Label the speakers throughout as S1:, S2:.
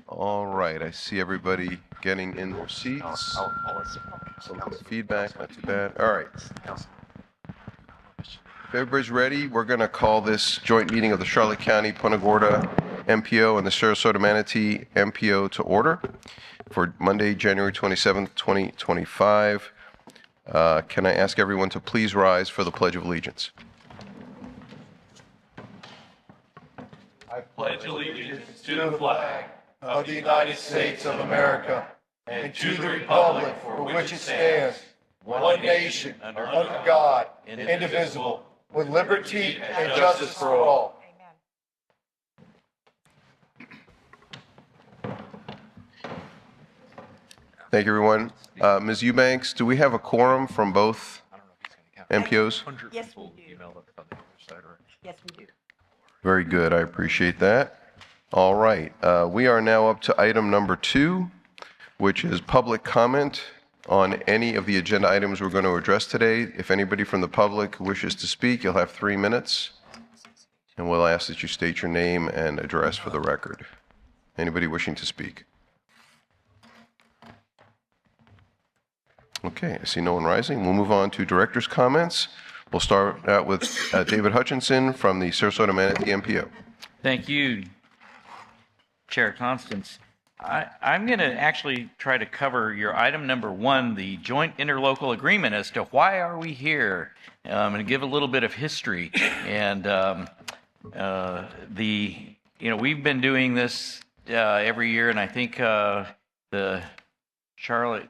S1: All right, I see everybody getting in their seats. Some feedback, not too bad. All right. If everybody's ready, we're going to call this joint meeting of the Charlotte County, Punta Gorda MPO and the Sarasota Manatee MPO to order for Monday, January 27th, 2025. Can I ask everyone to please rise for the Pledge of Allegiance?
S2: I pledge allegiance to the flag of the United States of America and to the republic for which it stands, one nation, under God, indivisible, with liberty and justice for all.
S1: Thank you, everyone. Ms. Eubanks, do we have a quorum from both MPOs?
S3: Yes, we do. Yes, we do.
S1: Very good. I appreciate that. All right. We are now up to item number 2, which is public comment on any of the agenda items we're going to address today. If anybody from the public wishes to speak, you'll have 3 minutes. And we'll ask that you state your name and address for the record. Anybody wishing to speak? Okay, I see no one rising. We'll move on to director's comments. We'll start out with David Hutchinson from the Sarasota Manatee MPO.
S4: Thank you, Chair Constance. I'm going to actually try to cover your item number 1, the joint interlocal agreement, as to why are we here. I'm going to give a little bit of history. And we've been doing this every year, and I think the Charlotte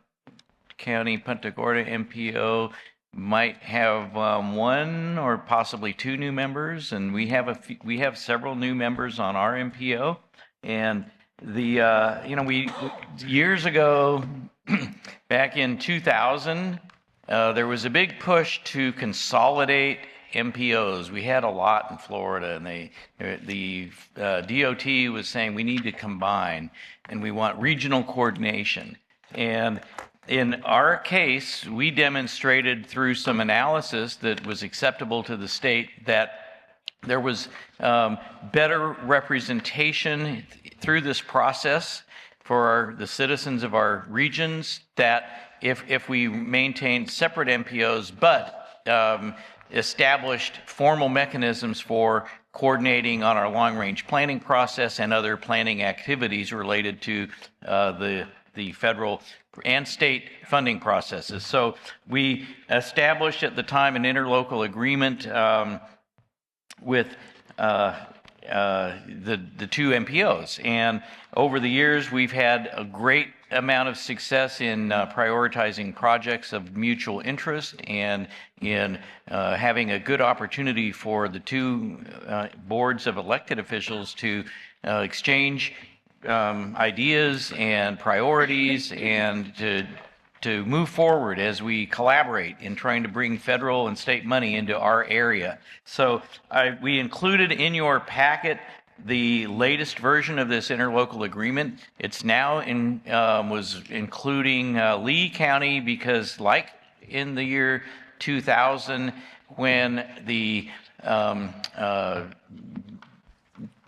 S4: County-Punta Gorda MPO might have 1 or possibly 2 new members, and we have several new members on our MPO. And we years ago, back in 2000, there was a big push to consolidate MPOs. We had a lot in Florida, and the DOT was saying we need to combine, and we want regional coordination. And in our case, we demonstrated through some analysis that was acceptable to the state that there was better representation through this process for the citizens of our regions, that if we maintained separate MPOs but established formal mechanisms for coordinating on our long-range planning process and other planning activities related to the federal and state funding processes. So we established at the time an interlocal agreement with the 2 MPOs. And over the years, we've had a great amount of success in prioritizing projects of mutual interest and in having a good opportunity for the 2 boards of elected officials to exchange ideas and priorities and to move forward as we collaborate in trying to bring federal and state money into our area. So we included in your packet the latest version of this interlocal agreement. It's now was including Lee County because, like in the year 2000, when the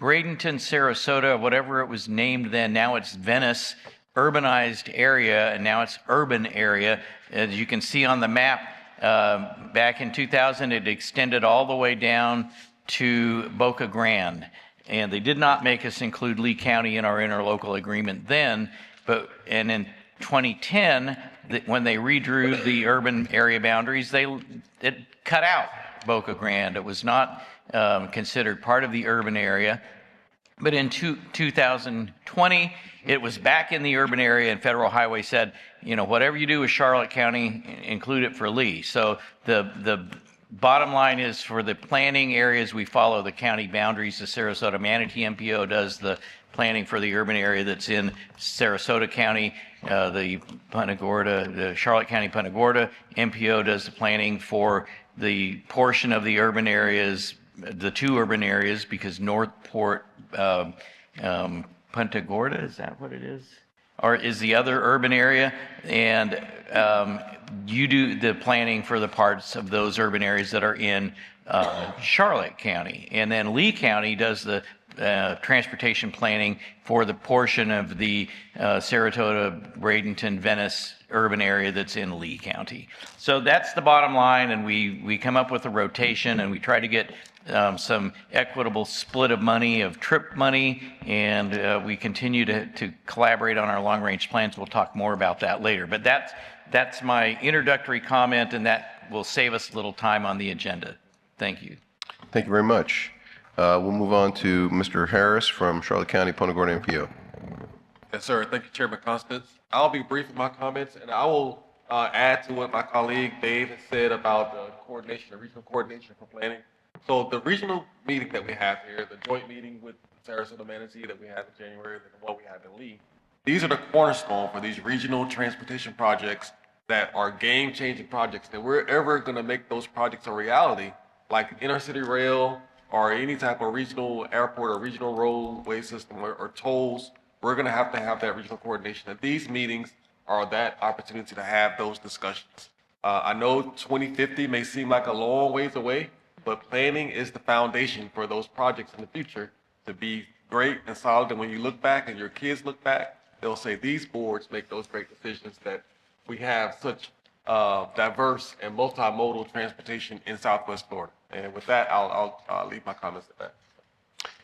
S4: Bradenton, Sarasota, whatever it was named then, now it's Venice, urbanized area, and now it's urban area. As you can see on the map, back in 2000, it extended all the way down to Boca Grande. And they did not make us include Lee County in our interlocal agreement then, and in 2010, when they redrew the urban area boundaries, it cut out Boca Grande. It was not considered part of the urban area. But in 2020, it was back in the urban area, and Federal Highway said, whatever you do with Charlotte County, include it for Lee. So the bottom line is, for the planning areas, we follow the county boundaries. The Sarasota Manatee MPO does the planning for the urban area that's in Sarasota County. The Charlotte County Punta Gorda MPO does the planning for the portion of the urban areas, the 2 urban areas, because Northport, Punta Gorda, is that what it is? is the other urban area, and you do the planning for the parts of those urban areas that are in Charlotte County, and then Lee County does the transportation planning for the portion of the Sarasota, Bradenton, Venice urban area that's in Lee County. So that's the bottom line, and we come up with a rotation, and we try to get some equitable split of money, of trip money, and we continue to collaborate on our long-range plans. We'll talk more about that later. But that's my introductory comment, and that will save us a little time on the agenda. Thank you.
S1: Thank you very much. We'll move on to Mr. Harris from Charlotte County, Punta Gorda MPO.
S5: Yes, sir. Thank you, Chairman Constance. I'll be brief with my comments, and I will add to what my colleague Dave has said about the coordination, the regional coordination for planning. So the regional meeting that we have here, the joint meeting with Sarasota, Manatee that we had in January, and the one we have in Lee, these are the cornerstone for these regional transportation projects that are game-changing projects. That we're ever going to make those projects a reality, like intercity rail or any type of regional airport or regional roadway system or tolls, we're going to have that regional coordination. And these meetings are that opportunity to have those discussions. I know 2050 may seem like a long ways away, but planning is the foundation for those projects in the future to be great and solid. And when you look back and your kids look back, they'll say these boards make those great decisions, that we have such diverse and multimodal transportation in Southwest Florida. And with that, I'll leave my comments at that.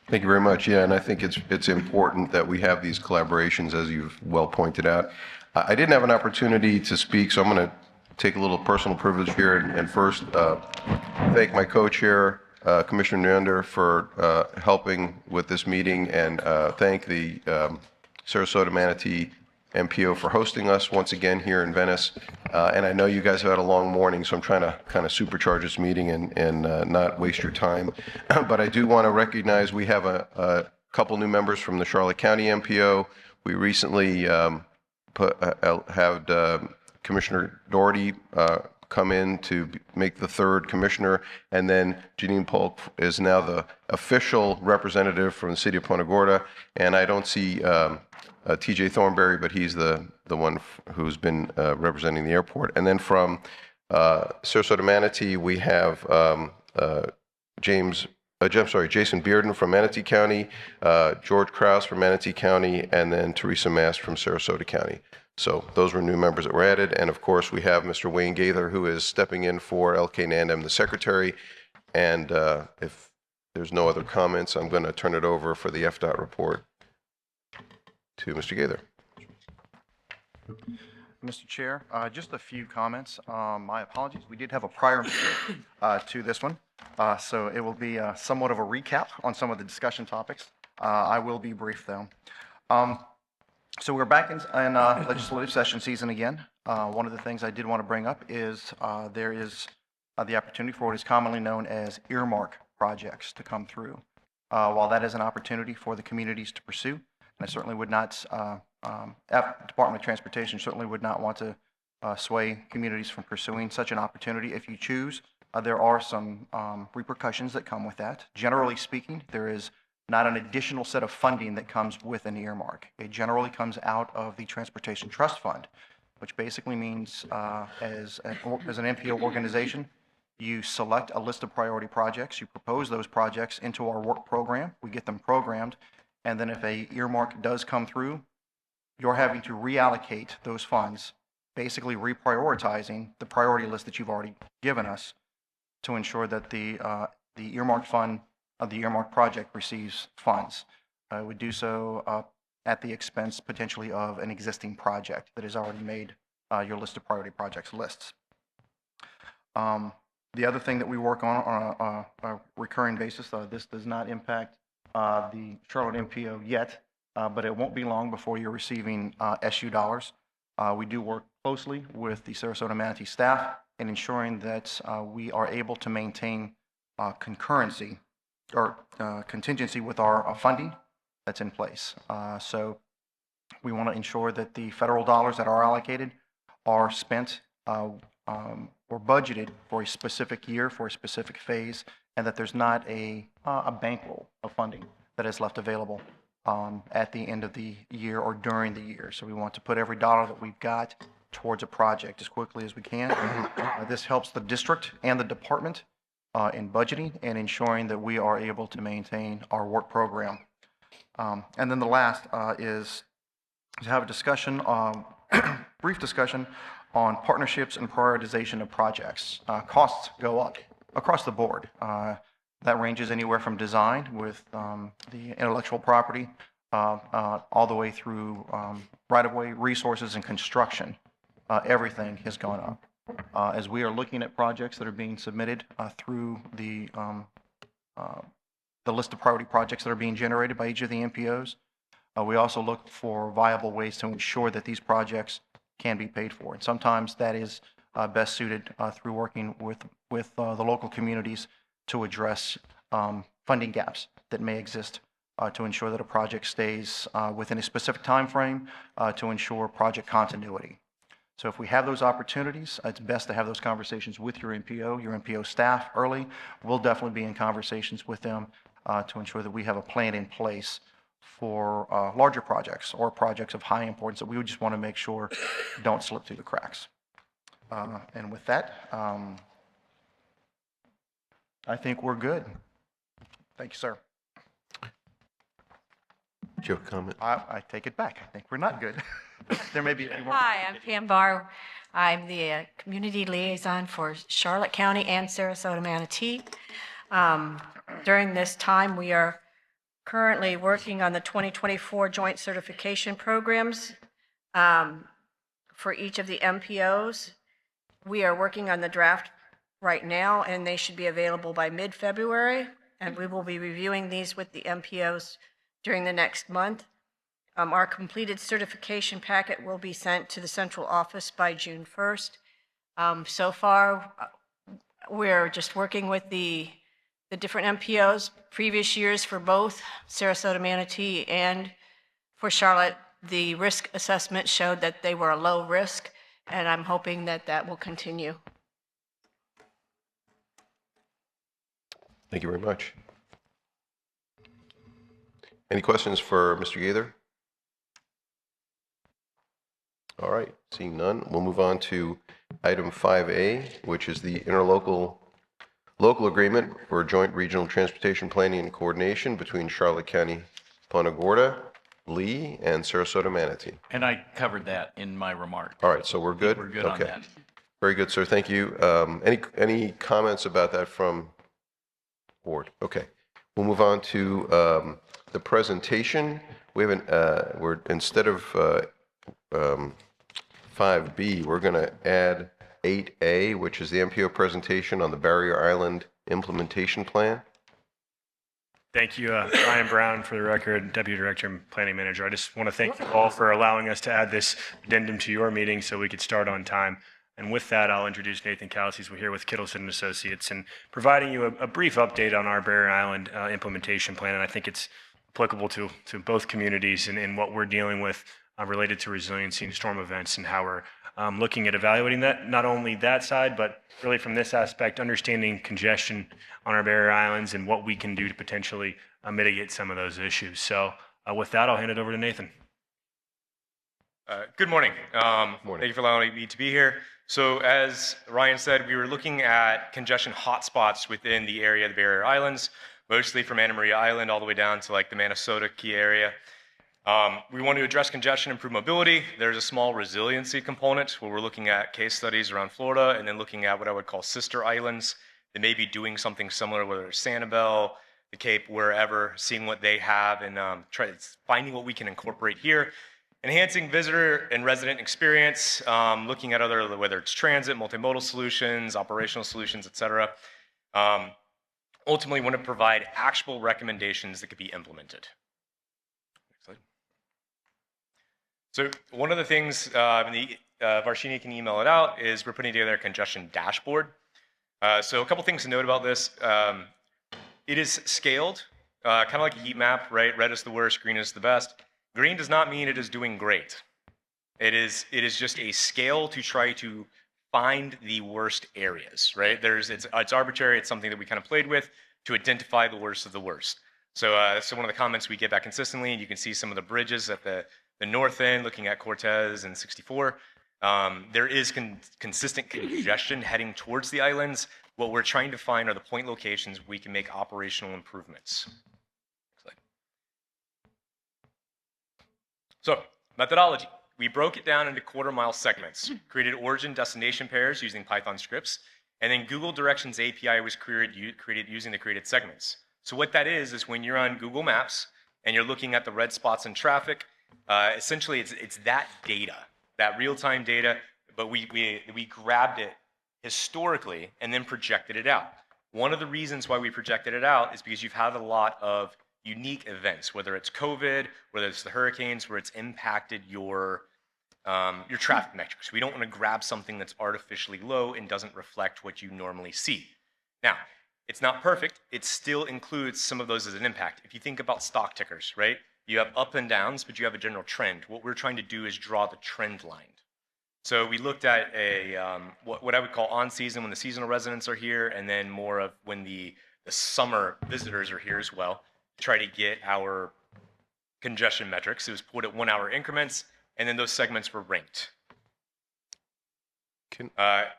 S1: Thank you very much. Yeah, and I think it's important that we have these collaborations, as you've well pointed out. I didn't have an opportunity to speak, so I'm going to take a little personal privilege here and first thank my co-chair, Commissioner Neander, for helping with this meeting, and thank the Sarasota Manatee MPO for hosting us once again here in Venice. And I know you guys have had a long morning, so I'm trying to kind of supercharge this meeting and not waste your time. But I do want to recognize we have a couple new members from the Charlotte County MPO. We recently had Commissioner Doherty come in to make the third commissioner, and then Janine Polk is now the official representative from the city of Punta Gorda. And I don't see TJ Thornberry, but he's the one who's been representing the airport. And then from Sarasota Manatee, we have Jason Bearden from Manatee County, George Krause from Manatee County, and then Teresa Mast from Sarasota County. So those were new members that were added. And of course, we have Mr. Wayne Gaither, who is stepping in for LK Nandem, the secretary. And if there's no other comments, I'm going to turn it over for the FDOT report to Mr. Gaither.
S3: Mr. Chair, just a few comments. My apologies. We did have a prior to this one, so it will be somewhat of a recap on some of the discussion topics. I will be brief, though. So we're back in legislative session season again. One of the things I did want to bring up is there is the opportunity for what is commonly known as earmark projects to come through. While that is an opportunity for the communities to pursue, and I certainly would not, Department of Transportation certainly would not want to sway communities from pursuing such an opportunity. If you choose, there are some repercussions that come with that. Generally speaking, there is not an additional set of funding that comes with an earmark. It generally comes out of the Transportation Trust Fund, which basically means as an MPO organization, you select a list of priority projects, you propose those projects into our work program, we get them programmed, and then if a earmark does come through, you're having to reallocate those funds, basically reprioritizing the priority list that you've already given us to ensure that the earmarked fund of the earmarked project receives funds. I would do so at the expense potentially of an existing project that has already made your list of priority projects lists. The other thing that we work on a recurring basis, this does not impact the Charlotte MPO yet, but it won't be long before you're receiving SU dollars. We do work closely with the Sarasota Manatee staff in ensuring that we are able to maintain concurrency or contingency with our funding that's in place. So we want to ensure that the federal dollars that are allocated are spent or budgeted for a specific year, for a specific phase, and that there's not a bankroll of funding that is left available at the end of the year or during the year. So we want to put every dollar that we've got towards a project as quickly as we can. This helps the district and the department in budgeting and ensuring that we are able to maintain our work program. And then the last is to have a discussion, brief discussion on partnerships and prioritization of projects. Costs go up across the board. That ranges anywhere from design with the intellectual property all the way through right-of-way resources and construction. Everything has gone up. As we are looking at projects that are being submitted through the list of priority projects that are being generated by each of the MPOs, we also look for viable ways to ensure that these projects can be paid for. And sometimes that is best suited through working with the local communities to address funding gaps that may exist to ensure that a project stays within a specific time frame to ensure project continuity. So if we have those opportunities, it's best to have those conversations with your MPO staff early. We'll definitely be in conversations with them to ensure that we have a plan in place for larger projects or projects of high importance that we would just want to make sure don't slip through the cracks. And with that, I think we're good. Thank you, sir.
S1: Do you have a comment?
S3: I take it back. I think we're not good. There may be a few more.
S6: Hi, I'm Pam Barr. I'm the community liaison for Charlotte County and Sarasota Manatee. During this time, we are currently working on the 2024 joint certification programs for each of the MPOs. We are working on the draft right now, and they should be available by mid-February, and we will be reviewing these with the MPOs during the next month. Our completed certification packet will be sent to the central office by June 1st. So far, we're just working with the different MPOs. Previous years for both Sarasota Manatee and for Charlotte, the risk assessment showed that they were a low risk, and I'm hoping that that will continue.
S1: Thank you very much. Any questions for Mr. Gaither? All right, seeing none, we'll move on to item 5A, which is the local agreement for joint regional transportation planning and coordination between Charlotte County, Punta Gorda, Lee, and Sarasota Manatee.
S4: And I covered that in my remarks.
S1: All right, so we're good?
S4: We're good on
S1: Okay.
S4: that.
S1: Very good, sir. Thank you. Any comments about that from board? Okay. We'll move on to the presentation. We haven't, we're, instead of 5B, we're going to add 8A, which is the MPO presentation on the Barrier Island implementation plan.
S7: Thank you, Ryan Brown, for the record, Deputy Director and Planning Manager. I just want to thank you all for allowing us to add this addendum to your meeting so we could start on time. And with that, I'll introduce Nathan Calasis. We're here with Kittleson & Associates and providing you a brief update on our Barrier Island implementation plan. And I think it's applicable to both communities and what we're dealing with related to resiliency and storm events and how we're looking at evaluating that, not only that side, but really from this aspect, understanding congestion on our barrier islands and what we can do to potentially mitigate some of those issues. So with that, I'll hand it over to Nathan.
S8: Good morning.
S1: Morning.
S8: Thank you for allowing me to be here. So as Ryan said, we were looking at congestion hotspots within the area of the barrier islands, mostly from Anna Maria Island all the way down to like the Minnesota key area. We want to address congestion, improve mobility. There's a small resiliency component where we're looking at case studies around Florida and then looking at what I would call sister islands that may be doing something similar, whether it's Sanibel, the Cape, wherever, seeing what they have and finding what we can incorporate here. Enhancing visitor and resident experience, looking at other, whether it's transit, multimodal solutions, operational solutions, et cetera. Ultimately, want to provide actionable recommendations that could be implemented. So one of the things, Varshini can email it out, is we're putting together a congestion dashboard. So a couple things to note about this. It is scaled, kind of like a heat map, right? Red is the worst, green is the best. Green does not mean it is doing great. It is just a scale to try to find the worst areas, right? It's arbitrary. It's something that we kind of played with to identify the worst of the worst. So that's one of the comments we get back consistently. You can see some of the bridges at the north end, looking at Cortez and 64. There is consistent congestion heading towards the islands. What we're trying to find are the point locations we can make operational improvements. So, methodology. We broke it down into quarter-mile segments, created origin-destination pairs using Python scripts, and then Google Directions API was created using the created segments. So what that is when you're on Google Maps and you're looking at the red spots in traffic, essentially it's that data, that real-time data, but we grabbed it historically and then projected it out. One of the reasons why we projected it out is because you've had a lot of unique events, whether it's COVID, whether it's the hurricanes, where it's impacted your traffic metrics. We don't want to grab something that's artificially low and doesn't reflect what you normally see. Now, it's not perfect. It still includes some of those as an impact. If you think about stock tickers, right? You have up and downs, but you have a general trend. What we're trying to do is draw the trend line. So we looked at what I would call on season, when the seasonal residents are here, and then more of when the summer visitors are here as well, to try to get our congestion metrics. It was put at 1 hour increments, and then those segments were ranked. Yes,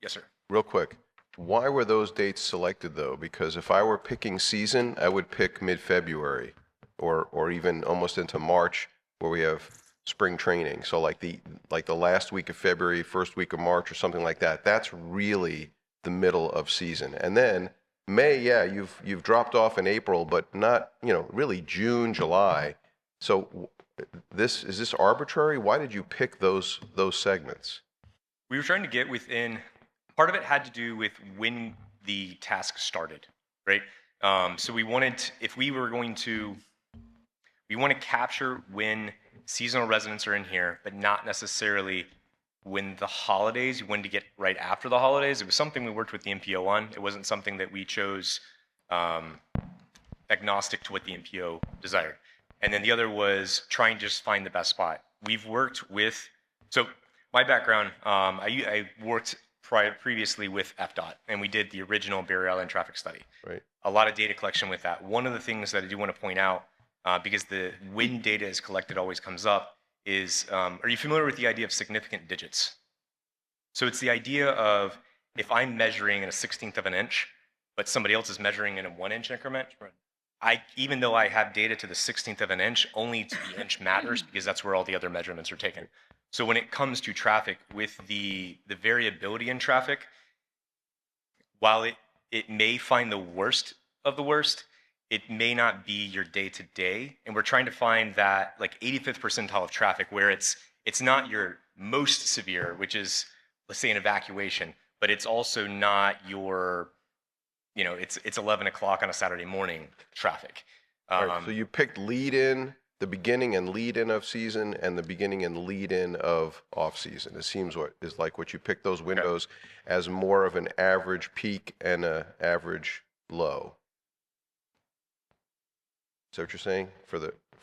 S8: sir.
S1: Real quick, why were those dates selected though? Because if I were picking season, I would pick mid-February or even almost into March, where we have spring training. So like the last week of February, first week of March, or something like that. That's really the middle of season. And then May, yeah, you've dropped off in April, but not, really June, July. So is this arbitrary? Why did you pick those segments?
S8: We were trying to get within, part of it had to do with when the task started, right? So we wanted, we want to capture when seasonal residents are in here, but not necessarily when the holidays. We wanted to get right after the holidays. It was something we worked with the MPO on. It wasn't something that we chose agnostic to what the MPO desired. And then the other was trying to just find the best spot. We've worked with, so my background, I worked previously with FDOT, and we did the original Barrier Island traffic study.
S1: Right.
S8: A lot of data collection with that. One of the things that I do want to point out, because the when data is collected always comes up, is, are you familiar with the idea of significant digits? So it's the idea of, if I'm measuring in a 1/16 of an inch, but somebody else is measuring in a 1 inch increment, even though I have data to the 1/16 of an inch, only to the inch matters, because that's where all the other measurements are taken. So when it comes to traffic, with the variability in traffic, while it may find the worst of the worst, it may not be your day-to-day. And we're trying to find that like 85th percentile of traffic, where it's not your most severe, which is, let's say, an evacuation, but it's also not your, it's 11 o'clock on a Saturday morning traffic.
S1: All right, so you picked lead-in, the beginning and lead-in of season, and the beginning and lead-in of off-season. It seems what you picked those windows as more of an average peak and an average low. Is that what you're saying?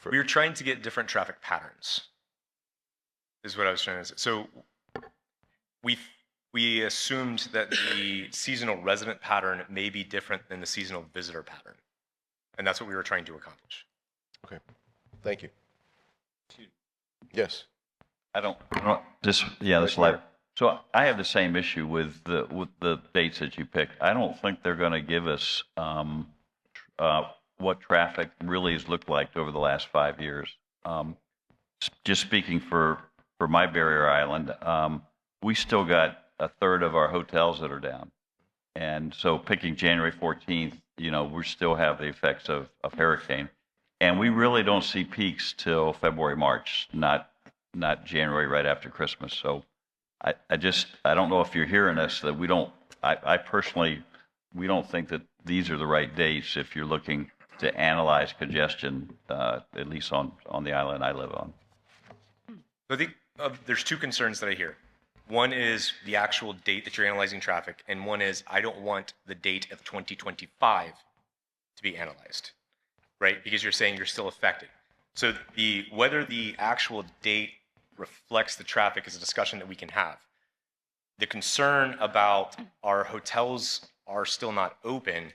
S8: We were trying to get different traffic patterns, is what I was trying to say. So we assumed that the seasonal resident pattern may be different than the seasonal visitor pattern. And that's what we were trying to accomplish.
S1: Okay. Thank you. Yes.
S9: This live. So I have the same issue with the dates that you picked. I don't think they're going to give us what traffic really has looked like over the last 5 years. Just speaking for my Barrier Island, we still got a third of our hotels that are down. And so picking January 14th, we still have the effects of hurricane. And we really don't see peaks till February, March, not January right after Christmas. So I don't know if you're hearing us, that we don't think that these are the right dates if you're looking to analyze congestion, at least on the island I live on.
S8: I think there's two concerns that I hear. One is the actual date that you're analyzing traffic, and one is, I don't want the date of 2025 to be analyzed, right? Because you're saying you're still affected. So whether the actual date reflects the traffic is a discussion that we can have. The concern about our hotels are still not open,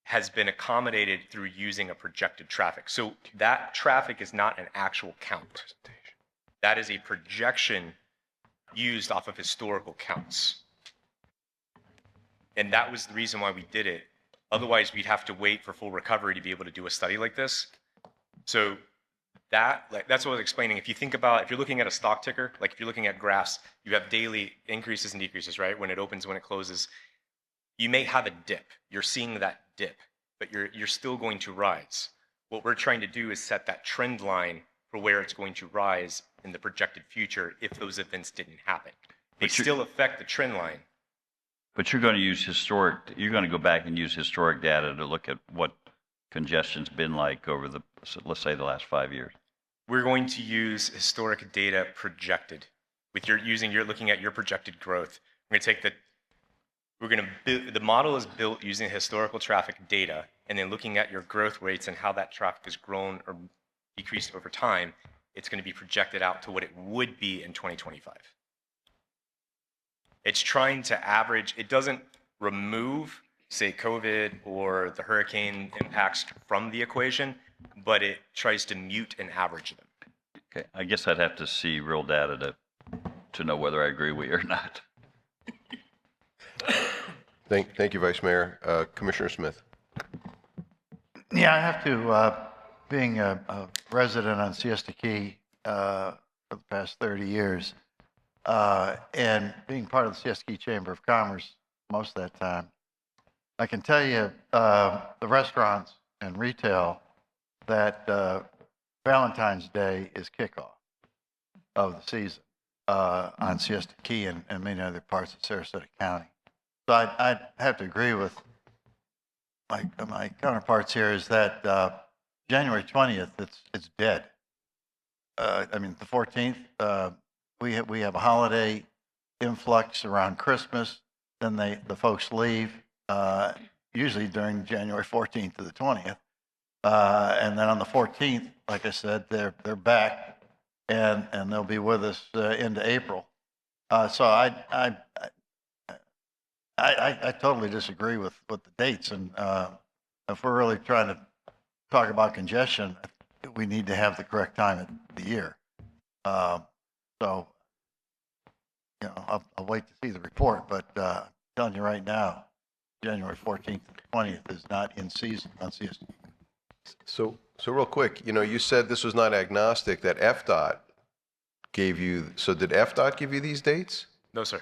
S8: has been accommodated through using a projected traffic. So that traffic is not an actual count. That is a projection used off of historical counts. And that was the reason why we did it. Otherwise, we'd have to wait for full recovery to be able to do a study like this. So that's what I was explaining. If you think about, if you're looking at a stock ticker, like if you're looking at graphs, you have daily increases and decreases, right? When it opens, when it closes. You may have a dip. You're seeing that dip, but you're still going to rise. What we're trying to do is set that trend line for where it's going to rise in the projected future if those events didn't happen. They still affect the trend line.
S9: But you're going to use you're going to go back and use historic data to look at what congestion's been like over let's say the last 5 years.
S8: We're going to use historic data projected. You're looking at your projected growth. The model is built using historical traffic data and then looking at your growth rates and how that traffic has grown or decreased over time. It's going to be projected out to what it would be in 2025. It's trying to average, it doesn't remove, say, COVID or the hurricane impacts from the equation, but it tries to mute and average them.
S9: Okay, I guess I'd have to see real data to know whether I agree with you or not.
S1: Thank you, Vice Mayor. Commissioner Smith.
S10: Yeah, I have to, being a resident on Siesta Key for the past 30 years, and being part of the Siesta Key Chamber of Commerce most of that time, I can tell you the restaurants and retail that Valentine's Day is kickoff of the season on Siesta Key and many other parts of Sarasota County. So I'd have to agree with my counterparts here is that January 20th, it's dead. I mean, the 14th, we have a holiday influx around Christmas. Then the folks leave, usually during January 14th to the 20th. And then on the 14th, like I said, they're back and they'll be with us into April. So I totally disagree with the dates. And if we're really trying to talk about congestion, we need to have the correct time of the year. So, I'll wait to see the report, but I'm telling you right now, January 14th to the 20th is not in season on CSD.
S1: So real quick, you said this was not agnostic, that FDOT gave you, so did FDOT give you these dates?
S8: No, sir.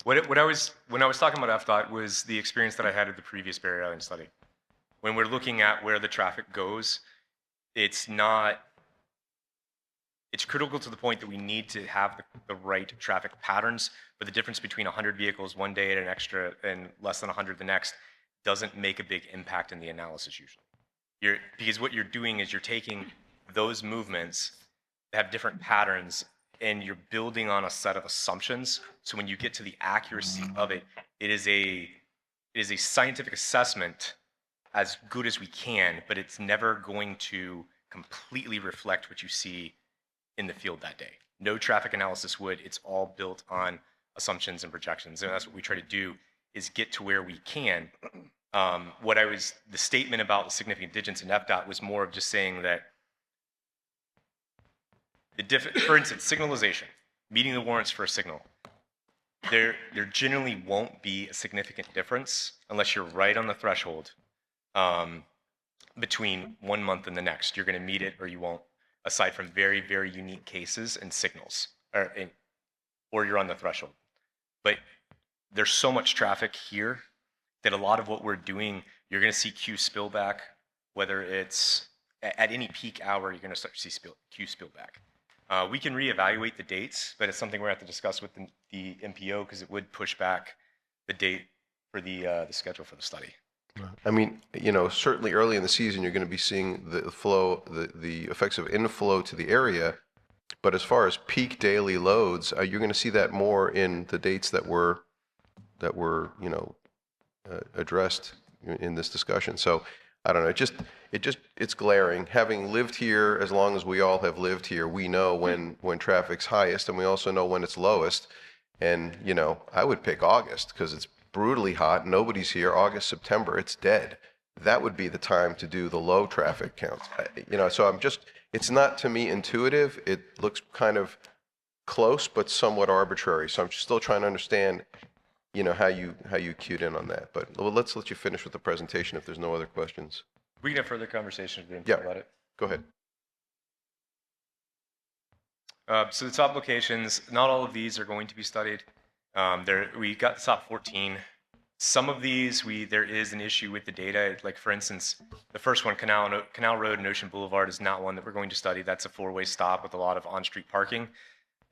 S8: When I was talking about FDOT was the experience that I had at the previous Barrier Island study. When we're looking at where the traffic goes, it's critical to the point that we need to have the right traffic patterns, but the difference between 100 vehicles one day and an extra and less than 100 the next doesn't make a big impact in the analysis usually. Because what you're doing is you're taking those movements that have different patterns and you're building on a set of assumptions. So when you get to the accuracy of it, it is a scientific assessment as good as we can, but it's never going to completely reflect what you see in the field that day. No traffic analysis would. It's all built on assumptions and projections, and that's what we try to do is get to where we can. The statement about the significant digits in FDOT was more of just saying that for instance, signalization, meeting the warrants for a signal. There generally won't be a significant difference unless you're right on the threshold between 1 month and the next. You're going to meet it or you won't, aside from very, very unique cases and signals, or you're on the threshold. But there's so much traffic here that a lot of what we're doing, you're going to see queue spillback, whether it's at any peak hour, you're going to start to see queue spillback. We can reevaluate the dates, but it's something we're going to have to discuss with the MPO because it would push back the date for the schedule for the study.
S1: I mean, certainly early in the season, you're going to be seeing the flow, the effects of inflow to the area. But as far as peak daily loads, you're going to see that more in the dates that were addressed in this discussion. So I don't know. It's glaring. Having lived here as long as we all have lived here, we know when traffic's highest, and we also know when it's lowest. And I would pick August because it's brutally hot. Nobody's here. August, September, it's dead. that would be the time to do the low traffic counts. So it's not to me intuitive. It looks kind of close, but somewhat arbitrary. So I'm still trying to understand, how you cued in on that. But let's let you finish with the presentation if there's no other questions.
S8: We can have further conversations with
S1: Yeah.
S8: about it.
S1: Go ahead.
S8: So the top locations, not all of these are going to be studied. We got the top 14. Some of these, there is an issue with the data. Like for instance, the first one, Canal Road and Ocean Boulevard, is not one that we're going to study. That's a 4-way stop with a lot of on-street parking.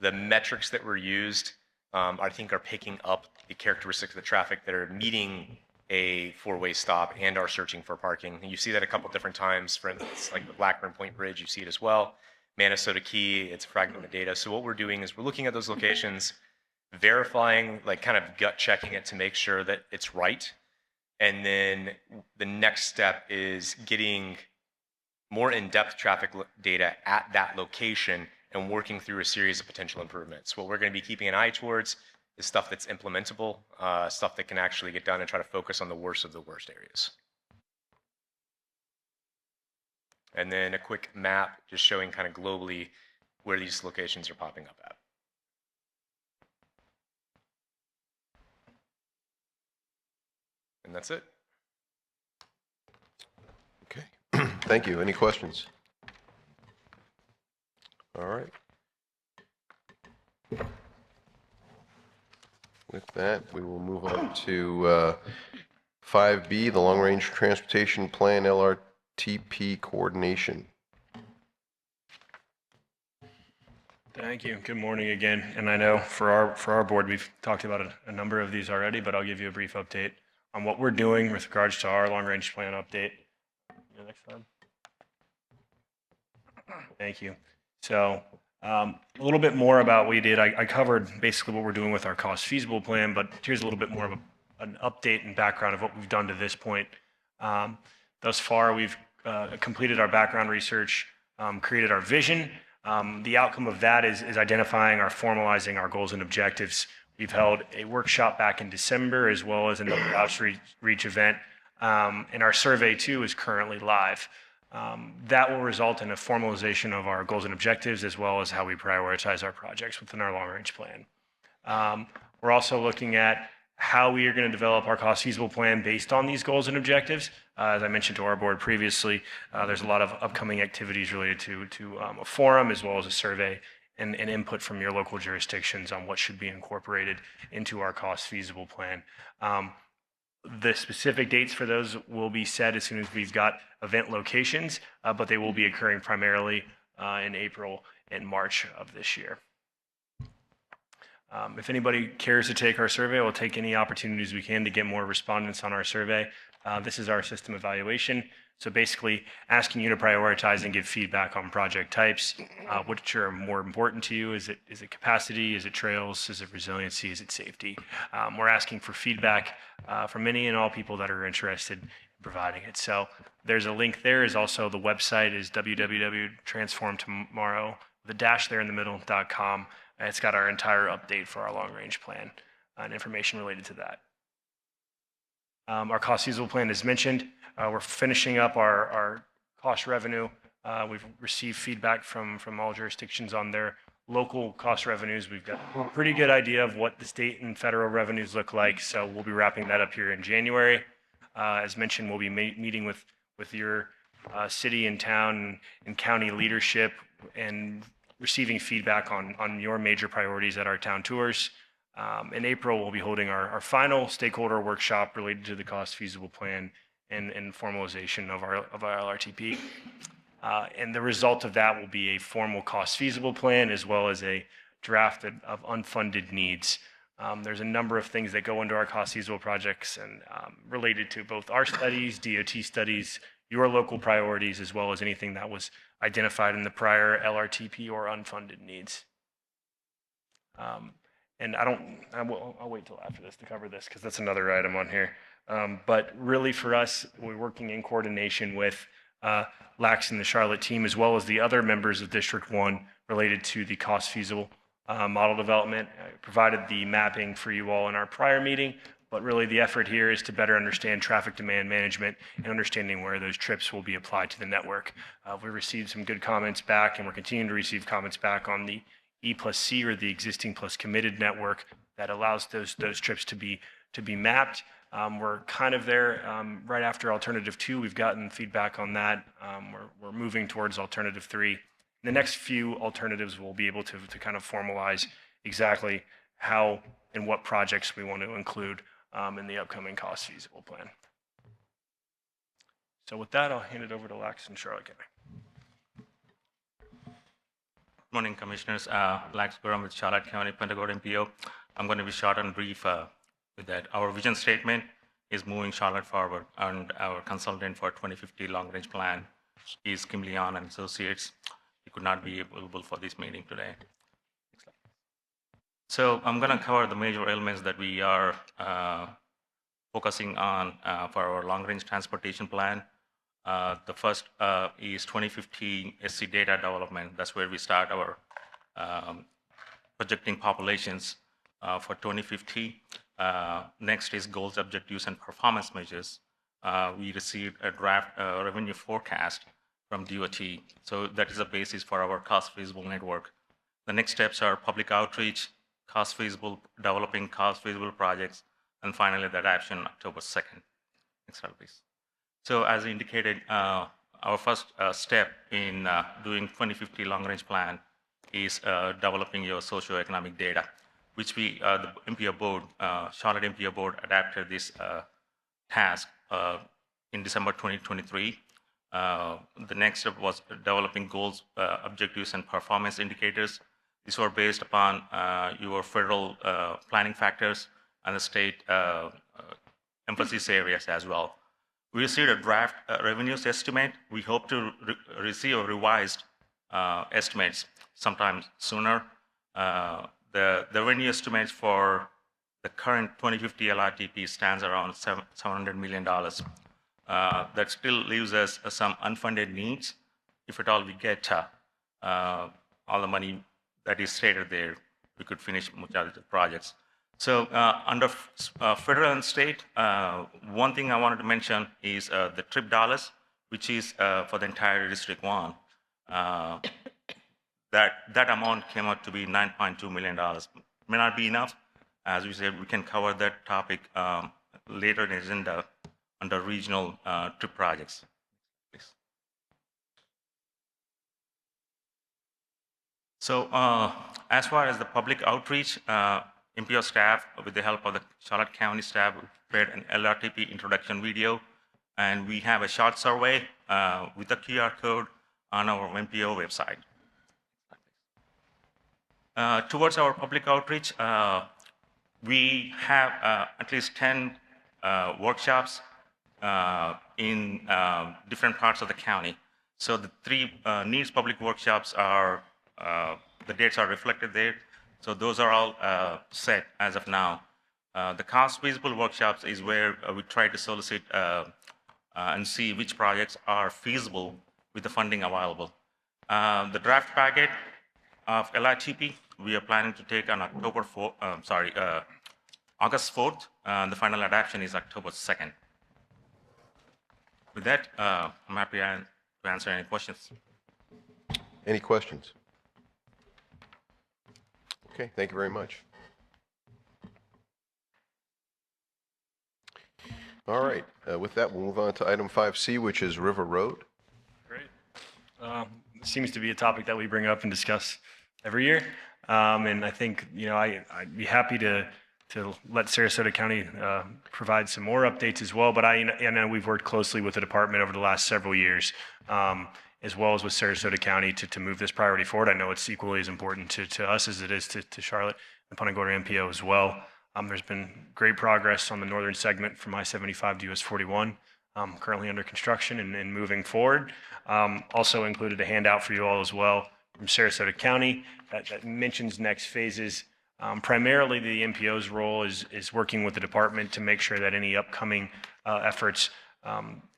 S8: The metrics that were used, I think, are picking up the characteristics of the traffic that are meeting a 4-way stop and are searching for parking. And you see that a couple different times. For instance, like the Blackburn Point Bridge, you see it as well. Manatee Key, it's fragmented data. So what we're doing is we're looking at those locations, verifying, like kind of gut checking it to make sure that it's right. And then the next step is getting more in-depth traffic data at that location and working through a series of potential improvements. What we're going to be keeping an eye towards is stuff that's implementable, stuff that can actually get done, and try to focus on the worst of the worst areas. And then a quick map just showing kind of globally where these locations are popping up at. And that's it.
S1: Okay. Thank you. Any questions? All right. With that, we will move on to 5B, the Long Range Transportation Plan LRTP Coordination.
S7: Thank you. Good morning again. And I know for our board, we've talked about a number of these already, but I'll give you a brief update on what we're doing with regards to our long range plan update. Next slide. Thank you. So a little bit more about what we did. I covered basically what we're doing with our cost feasible plan, but here's a little bit more of an update and background of what we've done to this point. Thus far, we've completed our background research, created our vision. The outcome of that is identifying formalizing our goals and objectives. We've held a workshop back in December as well as another outreach event. And our survey too is currently live. That will result in a formalization of our goals and objectives as well as how we prioritize our projects within our long range plan. We're also looking at how we are going to develop our cost feasible plan based on these goals and objectives. As I mentioned to our board previously, there's a lot of upcoming activities related to a forum as well as a survey and input from your local jurisdictions on what should be incorporated into our cost feasible plan. The specific dates for those will be set as soon as we've got event locations, but they will be occurring primarily in April and March of this year. If anybody cares to take our survey, we'll take any opportunities we can to get more respondents on our survey. This is our system evaluation. So basically asking you to prioritize and give feedback on project types, which are more important to you. Is it capacity? Is it trails? Is it resiliency? Is it safety? We're asking for feedback from any and all people that are interested in providing it. So there's a link there. Is also the website is www.transformtomorrow, the dash there in the middle.com. And it's got our entire update for our long range plan and information related to that. Our cost feasible plan is mentioned. We're finishing up our cost revenue. We've received feedback from all jurisdictions on their local cost revenues. We've got a pretty good idea of what the state and federal revenues look like. So we'll be wrapping that up here in January. As mentioned, we'll be meeting with your city and town and county leadership and receiving feedback on your major priorities at our town tours. In April, we'll be holding our final stakeholder workshop related to the cost feasible plan and formalization of our LRTP. And the result of that will be a formal cost feasible plan as well as a draft of unfunded needs. There's a number of things that go into our cost feasible projects and related to both our studies, DOT studies, your local priorities, as well as anything that was identified in the prior LRTP or unfunded needs. And I'll wait till after this to cover this because that's another item on here. But really for us, we're working in coordination with LAX and the Charlotte team, as well as the other members of District 1 related to the cost feasible model development. I provided the mapping for you all in our prior meeting. But really, the effort here is to better understand traffic demand management and understanding where those trips will be applied to the network. We received some good comments back, and we're continuing to receive comments back on the E+C, or the existing plus committed network, that allows those trips to be mapped. We're kind of there right after alternative 2. We've gotten feedback on that. We're moving towards alternative 3. The next few alternatives we'll be able to kind of formalize exactly how and what projects we want to include in the upcoming cost feasible plan. So with that, I'll hand it over to Lax in Charlotte County.
S11: Good morning, Commissioners. Lax Gorda with Charlotte County-Punta MPO. I'm going to be short and brief with that. Our vision statement is moving Charlotte forward, and our consultant for 2050 long-range plan is Kim Leon and Associates. He could not be available for this meeting today. So I'm going to cover the major elements that we are focusing on for our long-range transportation plan. The first is 2050 SC data development. That's where we start our projecting populations for 2050. Next is goals, objectives, and performance measures. We received a draft revenue forecast from DOT. So that is the basis for our cost feasible network. The next steps are public outreach, cost feasible, developing cost feasible projects, and finally the adoption October 2nd. Next slide, please. So as indicated, our first step in doing 2050 long-range plan is developing your socioeconomic data, which we, the MPO board, Charlotte MPO board adapted this task in December 2023. The next step was developing goals, objectives, and performance indicators. These were based upon your federal planning factors and the state emphasis areas as well. We received a draft revenues estimate. We hope to receive a revised estimates sometime sooner. The revenue estimates for the current 2050 LRTP stands around $700 million. That still leaves us some unfunded needs. If at all we get all the money that is stated there, we could finish majority of the projects. So under federal and state, one thing I wanted to mention is the trip dollars, which is for the entire District 1. That amount came out to be $9.2 million. May not be enough. As we said, we can cover that topic later in the agenda under regional trip projects. Please. So as far as the public outreach, MPO staff, with the help of the Charlotte County staff, prepared an LRTP introduction video, and we have a short survey with a QR code on our MPO website. Towards our public outreach, we have at least 10 workshops in different parts of the county. So the 3 needs public workshops are, the dates are reflected there. So those are all set as of now. The cost feasible workshops is where we try to solicit and see which projects are feasible with the funding available. The draft packet of LRTP, we are planning to take on August 4th. The final adoption is October 2nd. With that, I'm happy to answer any questions.
S1: Any questions? Okay, thank you very much. All right, with that, we'll move on to item 5C, which is River Road.
S7: Great. Seems to be a topic that we bring up and discuss every year. And I think, I'd be happy to let Sarasota County provide some more updates as well. But I know we've worked closely with the department over the last several years, as well as with Sarasota County to move this priority forward. I know it's equally as important to us as it is to Charlotte and Punta Gorda MPO as well. There's been great progress on the northern segment from I-75 to US 41, currently under construction and moving forward. Also included a handout for you all as well from Sarasota County that mentions next phases. Primarily, the MPO's role is working with the department to make sure that any upcoming efforts,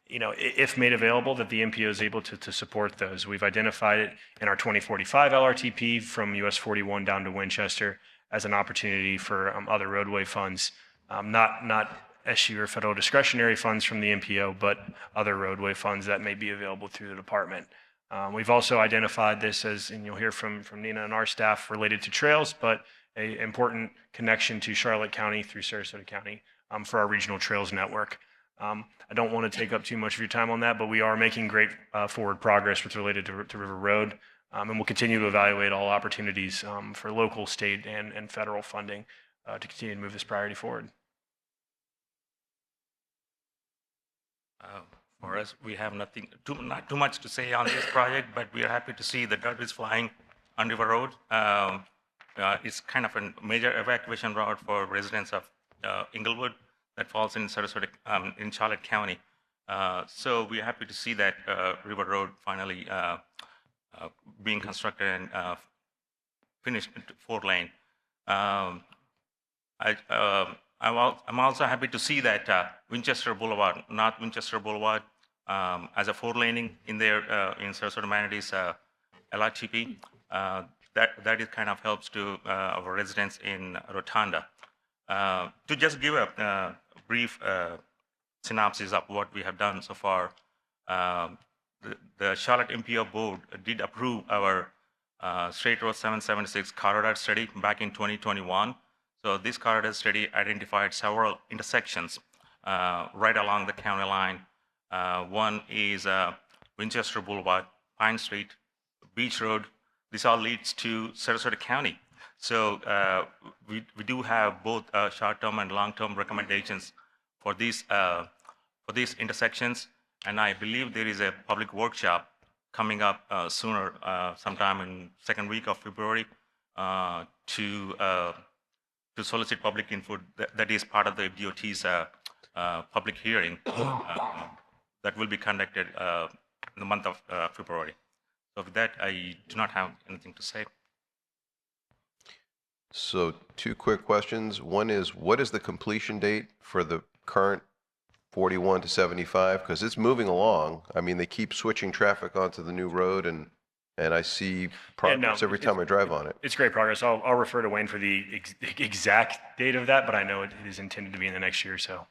S7: if made available, that the MPO is able to support those. We've identified it in our 2045 LRTP from US 41 down to Winchester as an opportunity for other roadway funds not SU or federal discretionary funds from the MPO, but other roadway funds that may be available through the department. We've also identified this as, and you'll hear from Nina and our staff, related to trails, but an important connection to Charlotte County through Sarasota County for our regional trails network. I don't want to take up too much of your time on that, but we are making great forward progress with related to River Road, and we'll continue to evaluate all opportunities for local, state, and federal funding to continue to move this priority forward.
S11: For us, we have not too much to say on this project, but we are happy to see the dirt is flying on River Road. It's kind of a major evacuation route for residents of Inglewood that falls in Sarasota, in Charlotte County. So we're happy to see that River Road finally being constructed and finished 4-lane. I'm also happy to see that Winchester Boulevard, North Winchester Boulevard, as a 4-laning in there in Sarasota Manatee's LRTP. That it kind of helps to our residents in Rotunda. To just give a brief synopsis of what we have done so far, the Charlotte MPO board did approve our State Road 776 corridor study back in 2021. So this corridor study identified several intersections right along the county line. One is Winchester Boulevard, Pine Street, Beach Road. This all leads to Sarasota County. So we do have both short-term and long-term recommendations for these intersections. And I believe there is a public workshop coming up sooner, sometime in second week of February, to solicit public input. That is part of the DOT's public hearing that will be conducted in the month of February. So with that, I do not have anything to say.
S1: So 2 quick questions. One is, what is the completion date for the current 41 to 75? Because it's moving along. I mean, they keep switching traffic onto the new road, and I see progress every time I drive on it.
S7: It's great progress. I'll refer to Wayne for the exact date of that, but I know it is intended to be in the next year or so.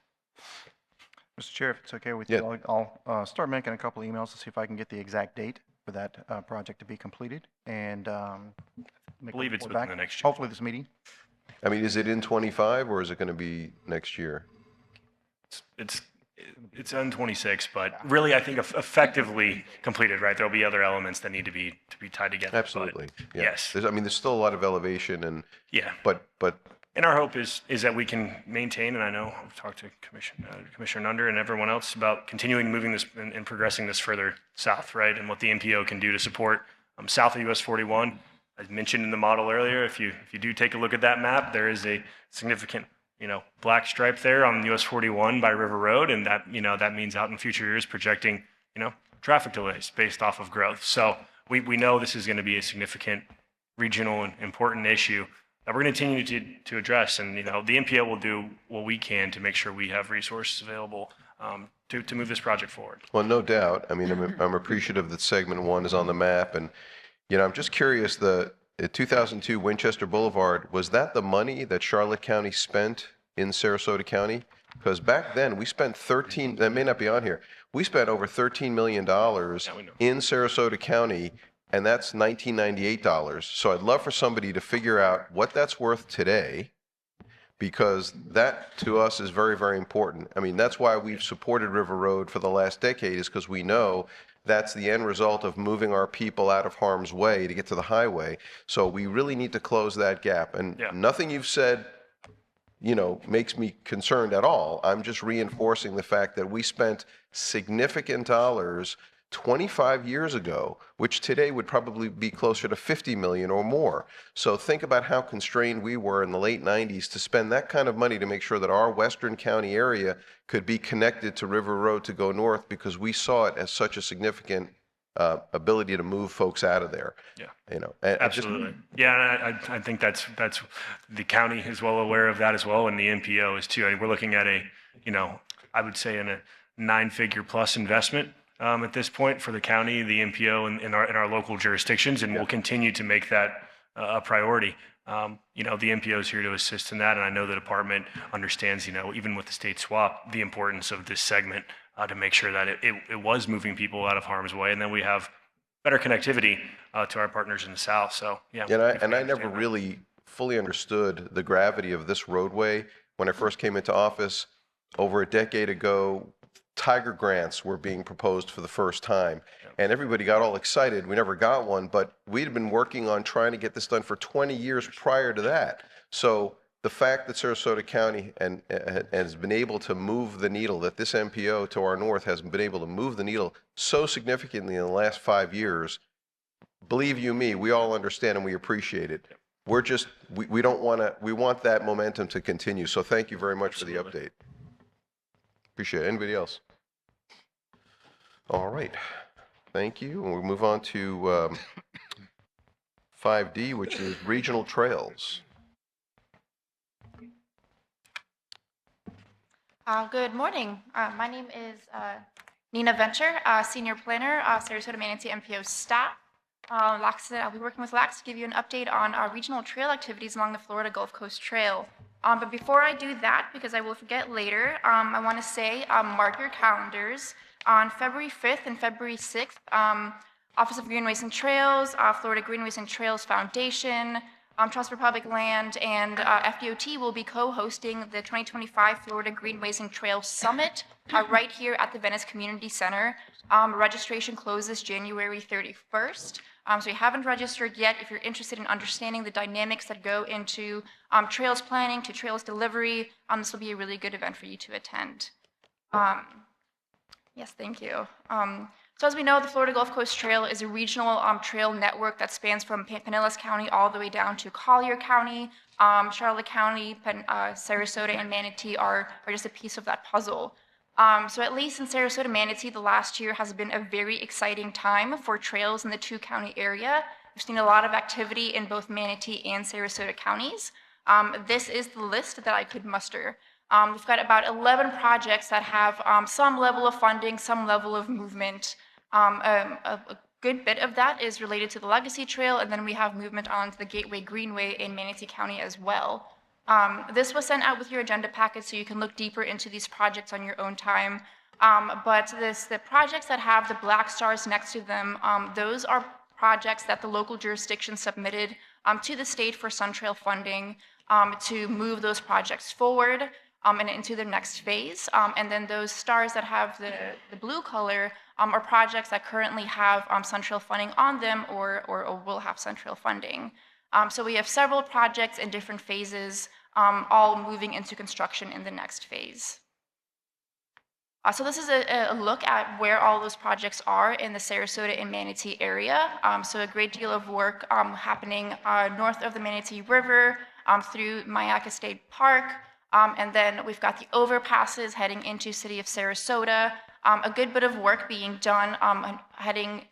S3: Mr. Chair, if it's okay with
S1: Yeah.
S3: you, I'll start making a couple emails to see if I can get the exact date for that project to be completed, and
S7: I believe it's
S3: report
S7: within
S3: back,
S7: the next year.
S3: hopefully this meeting.
S1: I mean, is it in 25 or is it going to be next year?
S7: It's on 26, but really, I think effectively completed, right? There'll be other elements that need to be tied together. but
S1: Absolutely. Yeah.
S7: Yes.
S1: There's still a lot of elevation, and
S7: Yeah.
S1: but
S7: And our hope is that we can maintain, and I know I've talked to Commissioner Nunder and everyone else about continuing moving this and progressing this further south, right? And what the MPO can do to support south of US 41. As mentioned in the model earlier, if you do take a look at that map, there is a significant, black stripe there on US 41 by River Road, and that, that means out in future years projecting, traffic delays based off of growth. So we know this is going to be a significant regional and important issue that we're going to continue to address. And, the MPO will do what we can to make sure we have resources available to move this project forward.
S1: well, no doubt. I mean, I'm appreciative that segment 1 is on the map, and I'm just curious. The 2002 Winchester Boulevard, was that the money that Charlotte County spent in Sarasota County? Because back then we spent that may not be on here. We spent over $13 million in Sarasota County, and that's $1998. So I'd love for somebody to figure out what that's worth today, because that to us is very, very important. I mean, that's why we've supported River Road for the last decade, is because we know that's the end result of moving our people out of harm's way to get to the highway. So we really need to close that gap. And nothing you've said, makes me concerned at all. I'm just reinforcing the fact that we spent significant dollars 25 years ago, which today would probably be closer to 50 million or more. So think about how constrained we were in the late 90s to spend that kind of money to make sure that our Western County area could be connected to River Road to go north, because we saw it as such a significant ability to move folks out of there.
S7: Yeah. Absolutely. And I think that's the county is well aware of that as well, and the MPO is too. I mean, we're looking at I would say in a 9-figure plus investment at this point for the county, the MPO, and in our local jurisdictions, and we'll continue to make that a priority. The MPO is here to assist in that, and I know the department understands, even with the state swap, the importance of this segment to make sure that it was moving people out of harm's way, and then we have better connectivity to our partners in the south. So yeah.
S1: And I never really fully understood the gravity of this roadway when I first came into office over a decade ago. Tiger grants were being proposed for the first time, and everybody got all excited. We never got one, but we'd been working on trying to get this done for 20 years prior to that. So the fact that Sarasota County has been able to move the needle, that this MPO to our north has been able to move the needle so significantly in the last 5 years, believe you me, we all understand and we appreciate it. We're just, we don't want to, we want that momentum to continue. So thank you very much for the update. Appreciate it. Anybody else? All right. Thank you. And we'll move on to 5D, which is regional trails.
S12: Good morning. My name is Nina Venture, Senior Planner, Sarasota Manatee MPO staff. Like I said, I'll be working with LAX to give you an update on our regional trail activities along the Florida Gulf Coast Trail. But before I do that, because I will forget later, I want to say mark your calendars. On February 5th and February 6th, Office of Greenways and Trails, Florida Greenways and Trails Foundation, Trust for Public Land, and FDOT will be co-hosting the 2025 Florida Greenways and Trails Summit right here at the Venice Community Center. Registration closes January 31st. So if you haven't registered yet, if you're interested in understanding the dynamics that go into trails planning to trails delivery, this will be a really good event for you to attend. Yes, thank you. So as we know, the Florida Gulf Coast Trail is a regional trail network that spans from Pinellas County all the way down to Collier County. Charlotte County, Sarasota, and Manatee are just a piece of that puzzle. So at least in Sarasota, Manatee, the last year has been a very exciting time for trails in the two-county area. We've seen a lot of activity in both Manatee and Sarasota counties. This is the list that I could muster. We've got about 11 projects that have some level of funding, some level of movement. A good bit of that is related to the Legacy Trail, and then we have movement onto the Gateway Greenway in Manatee County as well. This was sent out with your agenda packet, so you can look deeper into these projects on your own time. But the projects that have the black stars next to them, those are projects that the local jurisdiction submitted to the state for SunTrail funding to move those projects forward and into the next phase. And then those stars that have the blue color are projects that currently have SunTrail funding on them or will have SunTrail funding. So we have several projects in different phases, all moving into construction in the next phase. So this is a look at where all those projects are in the Sarasota and Manatee area. So a great deal of work happening north of the Manatee River through Mayaca State Park. And then we've got the overpasses heading into city of Sarasota. A good bit of work being done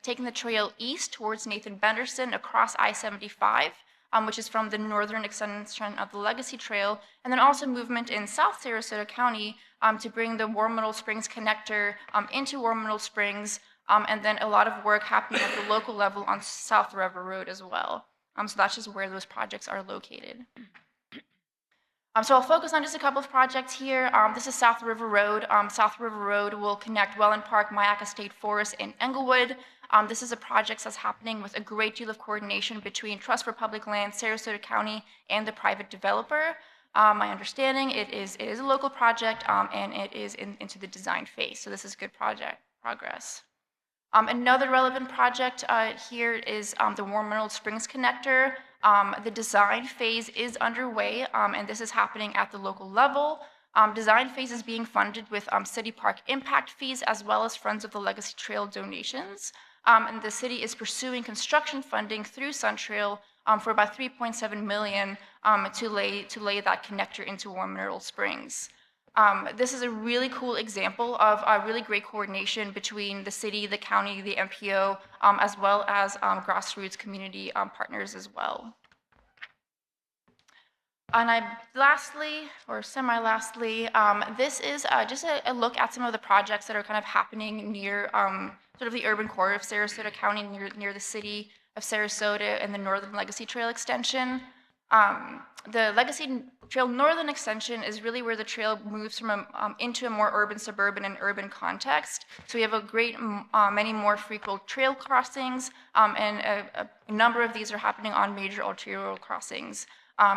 S12: taking the trail east towards Nathan Benderson across I-75, which is from the northern extension of the Legacy Trail, and then also movement in South Sarasota County to bring the War Middle Springs connector into War Middle Springs, and then a lot of work happening at the local level on South River Road as well. So that's just where those projects are located. So I'll focus on just a couple of projects here. This is South River Road. South River Road will connect Welland Park, Mayaca State Forest, and Englewood. This is a project that's happening with a great deal of coordination between Trust for Public Land, Sarasota County, and the private developer. My understanding, it is a local project, and it is into the design phase. So this is good project progress. Another relevant project here is the War Middle Springs connector. The design phase is underway, and this is happening at the local level. Design phase is being funded with city park impact fees as well as Friends of the Legacy Trail donations. And the city is pursuing construction funding through SunTrail for about $3.7 million to lay that connector into War Mineral Springs. This is a really cool example of really great coordination between the city, the county, the MPO, as well as grassroots community partners as well. And lastly, or semi-lastly, this is just a look at some of the projects that are kind of happening near sort of the urban core of Sarasota County, near the city of Sarasota and the Northern Legacy Trail extension. The Legacy Trail Northern Extension is really where the trail moves from into a more urban, suburban, and urban context. So we have a great, many more frequent trail crossings, and a number of these are happening on major arterial crossings.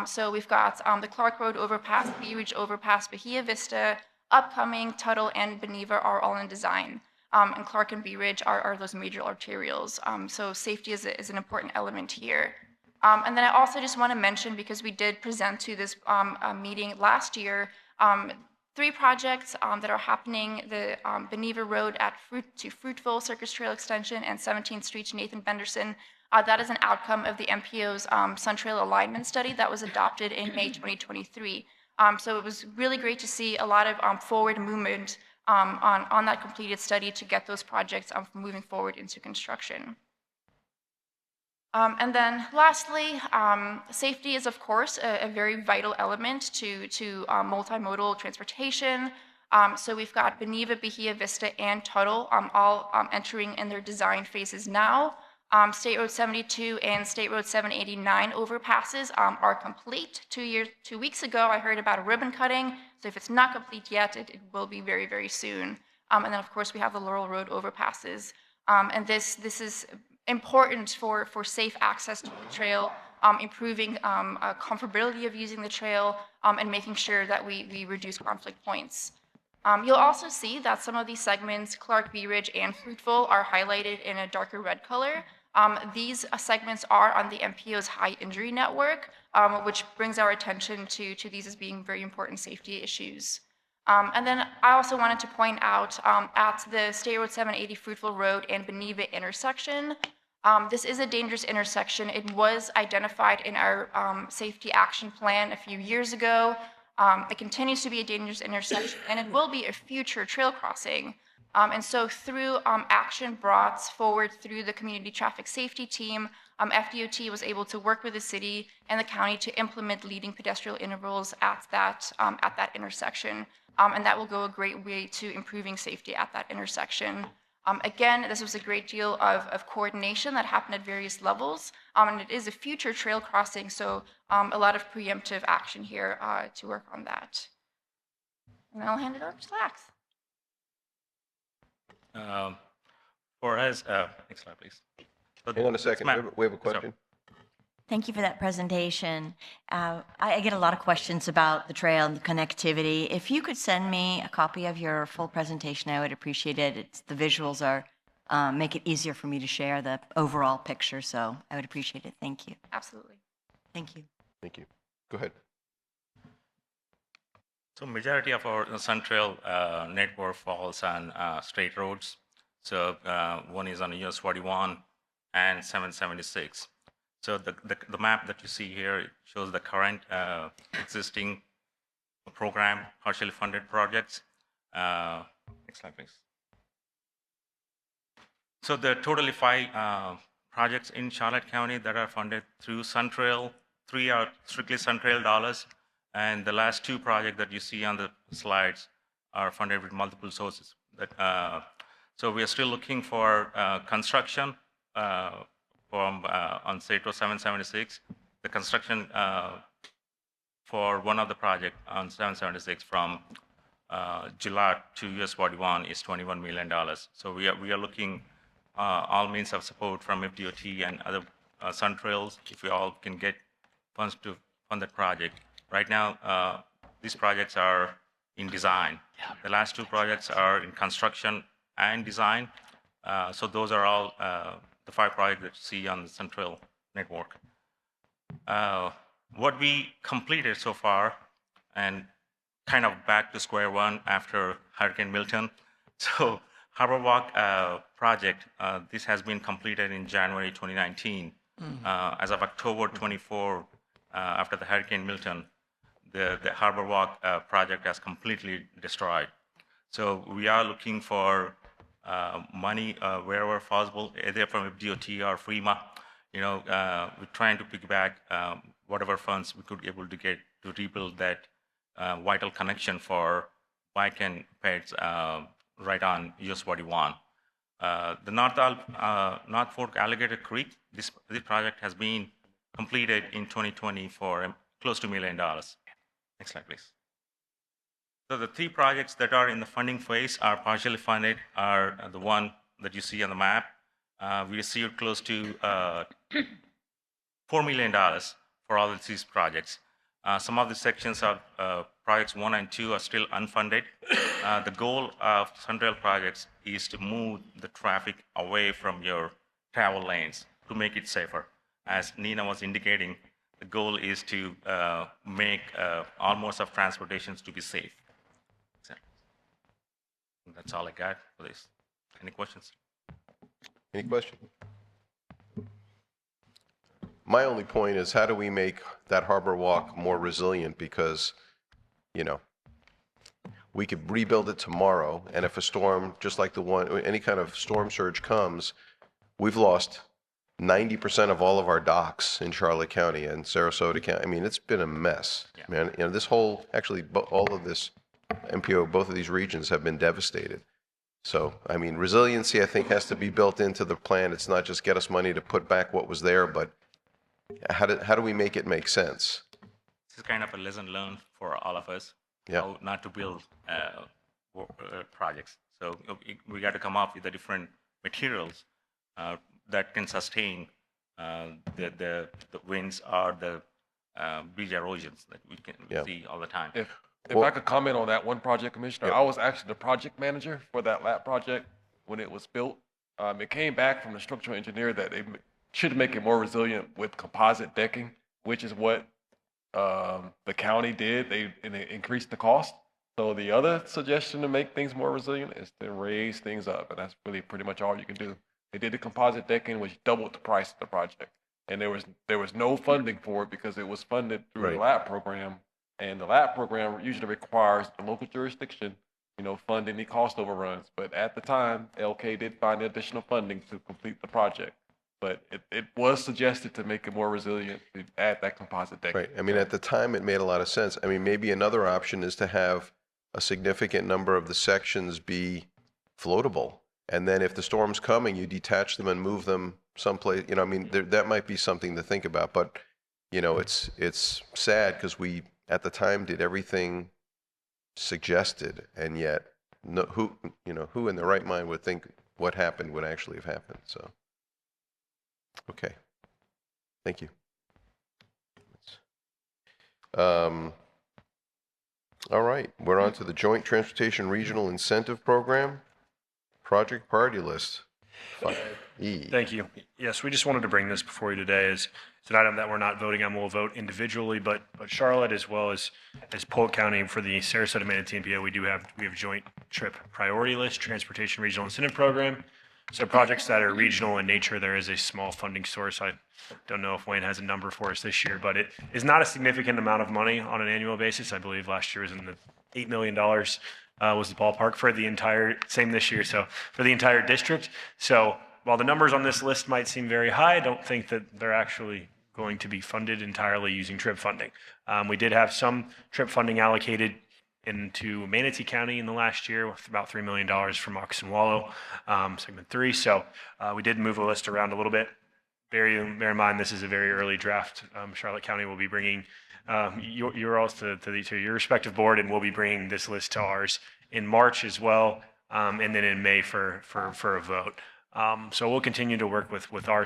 S12: So we've got the Clark Road overpass, Bee Ridge overpass, Bahia Vista, upcoming Tuttle, and Beneva are all in design. And Clark and Bee Ridge are those major arterials. So safety is an important element here. And then I also just want to mention, because we did present to this meeting last year, 3 projects that are happening: the Beneva Road to Fruitville Circus Trail Extension and 17th Street to Nathan Benderson. That is an outcome of the MPO's Sun Trail Alignment Study that was adopted in May 2023. So it was really great to see a lot of forward movement on that completed study to get those projects moving forward into construction. And then lastly, safety is, of course, a very vital element to multimodal transportation. So we've got Beneva, Bahia Vista, and Tuttle all entering in their design phases now. State Road 72 and State Road 789 overpasses are complete. 2 weeks ago, I heard about a ribbon cutting. So if it's not complete yet, it will be very, very soon. And then, of course, we have the Laurel Road overpasses. And this is important for safe access to the trail, improving comfortability of using the trail, and making sure that we reduce conflict points. You'll also see that some of these segments, Clark, Bee Ridge, and Fruitville, are highlighted in a darker red color. These segments are on the MPO's high injury network, which brings our attention to these as being very important safety issues. And then I also wanted to point out at the State Road 780 Fruitville Road and Beneva intersection, this is a dangerous intersection. It was identified in our safety action plan a few years ago. It continues to be a dangerous intersection, and it will be a future trail crossing. And so through action brought forward through the Community Traffic Safety Team, FDOT was able to work with the city and the county to implement leading pedestrian intervals at that intersection. And that will go a great way to improving safety at that intersection. Again, this was a great deal of coordination that happened at various levels, and it is a future trail crossing, so a lot of preemptive action here to work on that. And then I'll hand it over to Lax.
S11: For us, next slide, please.
S1: Hang on a second. We have a question.
S13: Thank you for that presentation. I get a lot of questions about the trail and the connectivity. If you could send me a copy of your full presentation, I would appreciate it. The visuals make it easier for me to share the overall picture, so I would appreciate it. Thank you.
S12: Absolutely.
S13: Thank you.
S1: Thank you. Go ahead.
S11: So majority of our Sun Trail network falls on state roads. So one is on US 41 and 776. So the map that you see here shows the current existing program, partially funded projects. Next slide, please. So there are totally 5 projects in Charlotte County that are funded through Sun Trail. 3 are strictly Sun Trail dollars. And the last 2 projects that you see on the slides are funded with multiple sources. So we are still looking for construction on State Road 776. The construction for one of the projects on 776 from July to US 41 is $21 million. So we are looking all means of support from FDOT and other Sun Trails if we all can get funds to fund that project. Right now, these projects are in design. The last 2 projects are in construction and design. So those are all the 5 projects that you see on the Sun Trail network. What we completed so far, and kind of back to square one after Hurricane Milton. So Harbor Walk project, this has been completed in January 2019. As of October 24, after the Hurricane Milton, the Harbor Walk project has completely destroyed. So we are looking for money wherever possible, either from FDOT or FEMA. We're trying to piggyback whatever funds we could be able to get to rebuild that vital connection for bike and peds right on US 41. The North Fork Alligator Creek, this project has been completed in 2020 for close to $1 million. Next slide, please. So the 3 projects that are in the funding phase are partially funded, are the one that you see on the map. We received close to $4 million for all of these projects. Some of the sections of projects 1 and 2 are still unfunded. The goal of Sunrail projects is to move the traffic away from your travel lanes to make it safer. As Nina was indicating, the goal is to make all modes of transportations to be safe. So, that's all I got for this. Any questions?
S1: Any questions? My only point is, how do we make that harbor walk more resilient? Because, you know, we could rebuild it tomorrow, and if a storm, just like the one, any kind of storm surge comes, we've lost 90% of all of our docks in Charlotte County and Sarasota County. I mean, it's been a mess, man. You know, this whole, actually, all of this MPO, both of these regions have been devastated. So, I mean, resiliency, I think, has to be built into the plan. It's not just get us money to put back what was there, but how do we make it make sense?
S11: This is kind of a lesson learned for all of us,
S1: Yeah.
S11: how not to build projects. So we got to come up with the different materials that can sustain the winds or the bridge erosions that we can see all the time.
S5: If I could comment on that one project, Commissioner, I was actually the project manager for that lab project when it was built. It came back from the structural engineer that they should make it more resilient with composite decking, which is what the county did. They increased the cost. So the other suggestion to make things more resilient is to raise things up, and that's really pretty much all you can do. They did the composite decking, which doubled the price of the project, and there was no funding for it because it was funded through the lab program. And the lab program usually requires the local jurisdiction, you know, fund any cost overruns. But at the time, LK did find additional funding to complete the project. But it was suggested to make it more resilient, to add that composite deck.
S1: Right. I mean, at the time, it made a lot of sense. I mean, maybe another option is to have a significant number of the sections be floatable. And then if the storm's coming, you detach them and move them someplace. You know, I mean, that might be something to think about. But, you know, it's sad because we, at the time, did everything suggested, and yet who in their right mind would think what happened would actually have happened. So, okay, thank you. All right, we're on to the Joint Transportation Regional Incentive Program Project Priority List. 5E.
S7: Thank you. Yes, we just wanted to bring this before you today. It's an item that we're not voting on. We'll vote individually, but Charlotte, as well as Polk County, for the Sarasota Manatee MPO, we have Joint Trip Priority List Transportation Regional Incentive Program. So projects that are regional in nature, there is a small funding source. I don't know if Wayne has a number for us this year, but it is not a significant amount of money on an annual basis. I believe last year was in the $8 million was the ballpark for the entire, same this year, so for the entire district. So while the numbers on this list might seem very high, I don't think that they're actually going to be funded entirely using TRIP funding. We did have some TRIP funding allocated into Manatee County in the last year with about $3 million from Moccasin Wallow, segment 3. So we did move the list around a little bit. Bear in mind, this is a very early draft. Charlotte County will be bringing your all to your respective board, and we'll be bringing this list to ours in March as well, and then in May for a vote. So we'll continue to work with our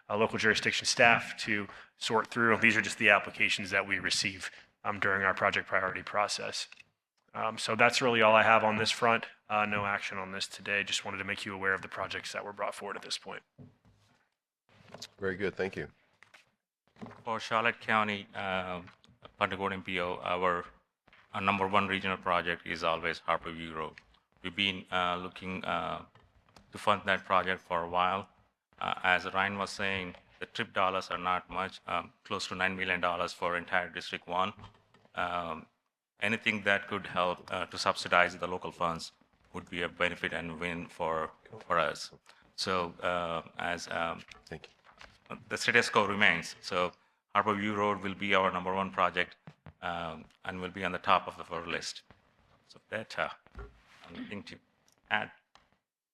S7: local jurisdiction staff to sort through. These are just the applications that we receive during our project priority process. So that's really all I have on this front. No action on this today. Just wanted to make you aware of the projects that were brought forward at this point.
S1: Very good, thank you.
S11: For Charlotte County, Punta Gorda MPO, our number one regional project is always Harper View Road. We've been looking to fund that project for a while. As Ryan was saying, the TRIP dollars are not much, close to $9 million for entire District 1. Anything that could help to subsidize the local funds would be a benefit and win for us. So
S1: Thank you.
S11: The status quo remains. So Harper View Road will be our number one project and will be on the top of our list. So that I'm looking to add.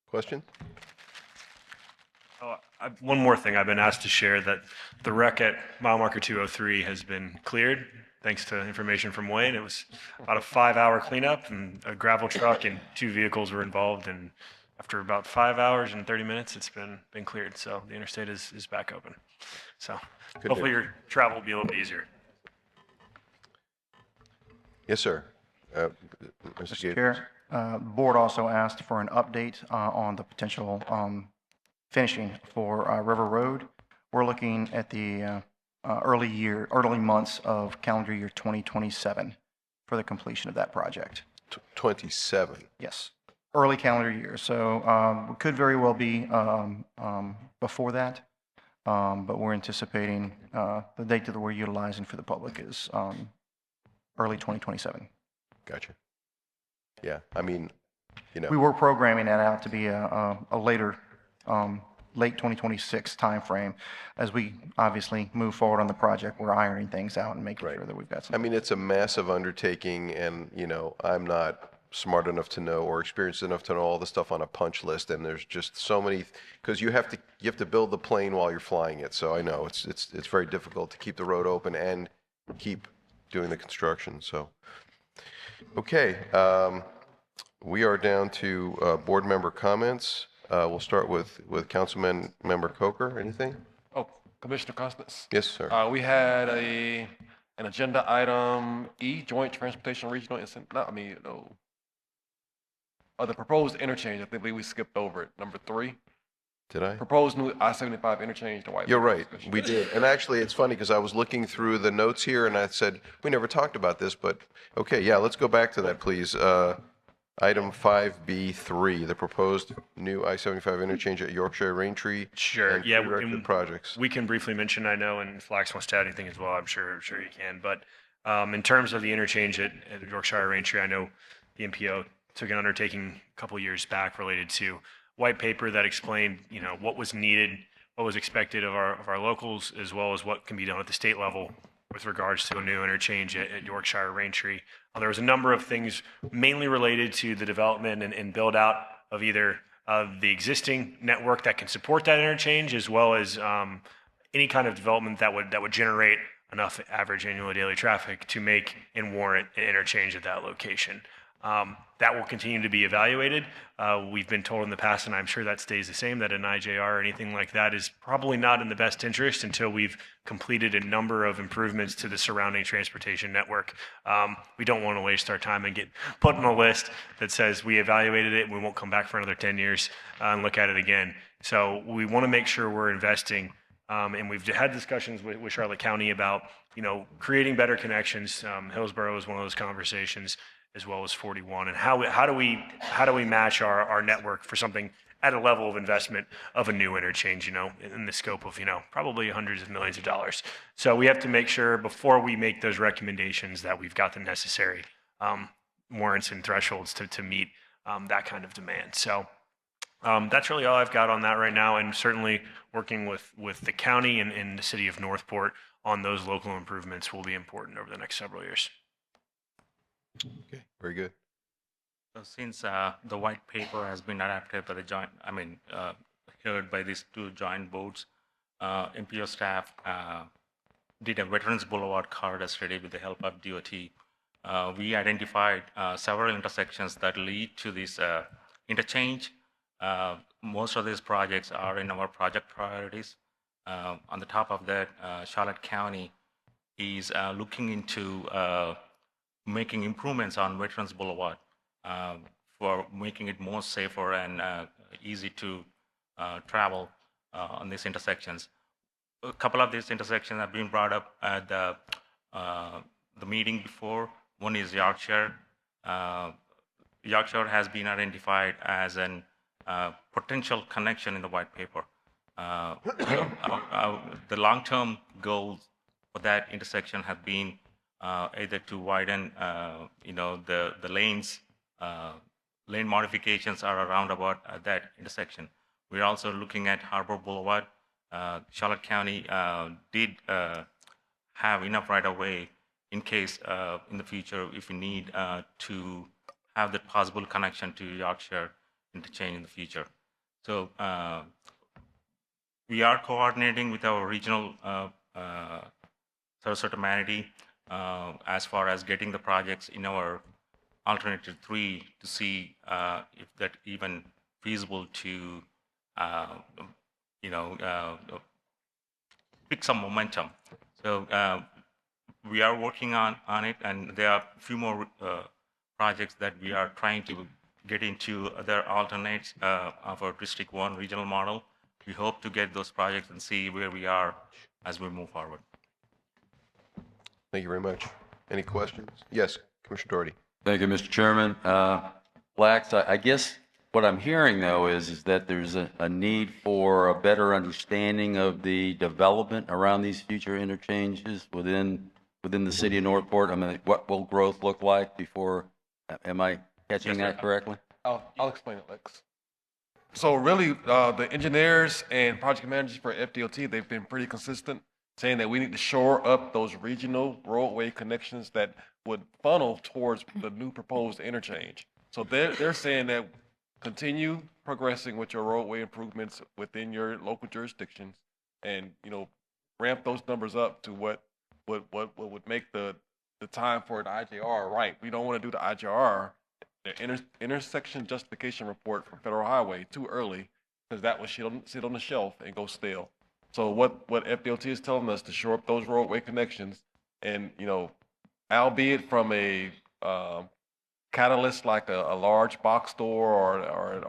S1: Question?
S7: One more thing, I've been asked to share that the wreck at mile marker 203 has been cleared, thanks to information from Wayne. It was about a 5-hour cleanup, and a gravel truck and 2 vehicles were involved, and after about 5 hours and 30 minutes, it's been cleared, so the interstate is back open. So hopefully your travel will be a little bit easier.
S1: Yes, sir. Mr.
S3: Mr.
S1: Gates.
S3: Chair, the board also asked for an update on the potential finishing for River Road. We're looking at the early months of calendar year 2027 for the completion of that project.
S1: 27.
S3: Yes, early calendar year. So it could very well be before that, but we're anticipating the date that we're utilizing for the public is early 2027.
S1: Gotcha. Yeah, I mean, you know.
S3: We were programming that out to be a later, late 2026 timeframe. As we obviously move forward on the project, we're ironing things out and making sure that we've got some.
S1: I mean, it's a massive undertaking, and, you know, I'm not smart enough to know or experienced enough to know all the stuff on a punch list, and there's just so many, because you have to build the plane while you're flying it. So I know it's very difficult to keep the road open and keep doing the construction. So, okay, we are down to board member comments. We'll start with Councilman Member Coker. Anything?
S5: Oh, Commissioner Constance?
S1: Yes, sir.
S5: We had an agenda item E, Joint Transportation Regional the proposed interchange. I think we skipped over it. Number 3.
S1: Did I?
S5: Proposed new I-75 interchange to White.
S1: You're right. We did. And actually, it's funny because I was looking through the notes here and I said, we never talked about this, but okay, yeah, let's go back to that, please. Item 5B3, the proposed new I-75 interchange at Yorkshire Raintree.
S7: Sure.
S1: And
S7: Yeah.
S1: prerequisite projects.
S7: We can briefly mention, I know, and Flax wants to add anything as well. I'm sure you can. But in terms of the interchange at Yorkshire Raintree, I know the MPO took an undertaking a couple years back related to white paper that explained, you know, what was needed, what was expected of our locals, as well as what can be done at the state level with regards to a new interchange at Yorkshire Raintree. There was a number of things mainly related to the development and build out of either the existing network that can support that interchange, as well as any kind of development that would generate enough average annual daily traffic to make and warrant an interchange at that location. That will continue to be evaluated. We've been told in the past, and I'm sure that stays the same, that an IJR or anything like that is probably not in the best interest until we've completed a number of improvements to the surrounding transportation network. We don't want to waste our time and get put on a list that says we evaluated it and we won't come back for another 10 years and look at it again. So we want to make sure we're investing. And we've had discussions with Charlotte County about, you know, creating better connections. Hillsborough is one of those conversations, as well as 41, and how do we match our network for something at a level of investment of a new interchange, you know, in the scope of, you know, probably hundreds of millions of dollars. So we have to make sure before we make those recommendations that we've got the necessary warrants and thresholds to meet that kind of demand. So that's really all I've got on that right now, and certainly working with the county and the city of Northport on those local improvements will be important over the next several years.
S1: Okay, very good.
S11: So since the white paper has been adapted by the heard by these 2 joint boards, MPO staff did a Veterans Boulevard corridor study with the help of DOT. We identified several intersections that lead to this interchange. Most of these projects are in our project priorities. On the top of that, Charlotte County is looking into making improvements on Veterans Boulevard for making it more safer and easy to travel on these intersections. A couple of these intersections have been brought up at the meeting before. One is Yorkshire. Yorkshire has been identified as an potential connection in the white paper. The long-term goals for that intersection have been either to widen, the lanes, lane modifications are around about that intersection. We're also looking at Harbor Boulevard. Charlotte County did have enough right-of-way in case in the future if we need to have that possible connection to Yorkshire interchange in the future. So We are coordinating with our regional Sarasota Manatee as far as getting the projects in our alternative 3 to see if that even feasible to pick some momentum. So we are working on it, and there are a few more projects that we are trying to get into other alternates of our District 1 regional model. We hope to get those projects and see where we are as we move forward.
S1: Thank you very much. Any questions? Yes, Commissioner Doherty.
S14: Thank you, Mr. Chairman. Blacks, I guess what I'm hearing, though, is that there's a need for a better understanding of the development around these future interchanges within the city of Northport. I mean, what will growth look like before, am I catching that correctly?
S5: I'll explain it, Lex. So really, the engineers and project managers for FDOT, they've been pretty consistent, saying that we need to shore up those regional roadway connections that would funnel towards the new proposed interchange. So they're saying that continue progressing with your roadway improvements within your local jurisdictions, and ramp those numbers up to what would make the time for the IJR right. We don't want to do the IJR, the intersection justification report for Federal Highway, too early, because that will sit on the shelf and go stale. So what FDOT is telling us to shore up those roadway connections, and albeit from a catalyst like a large box store or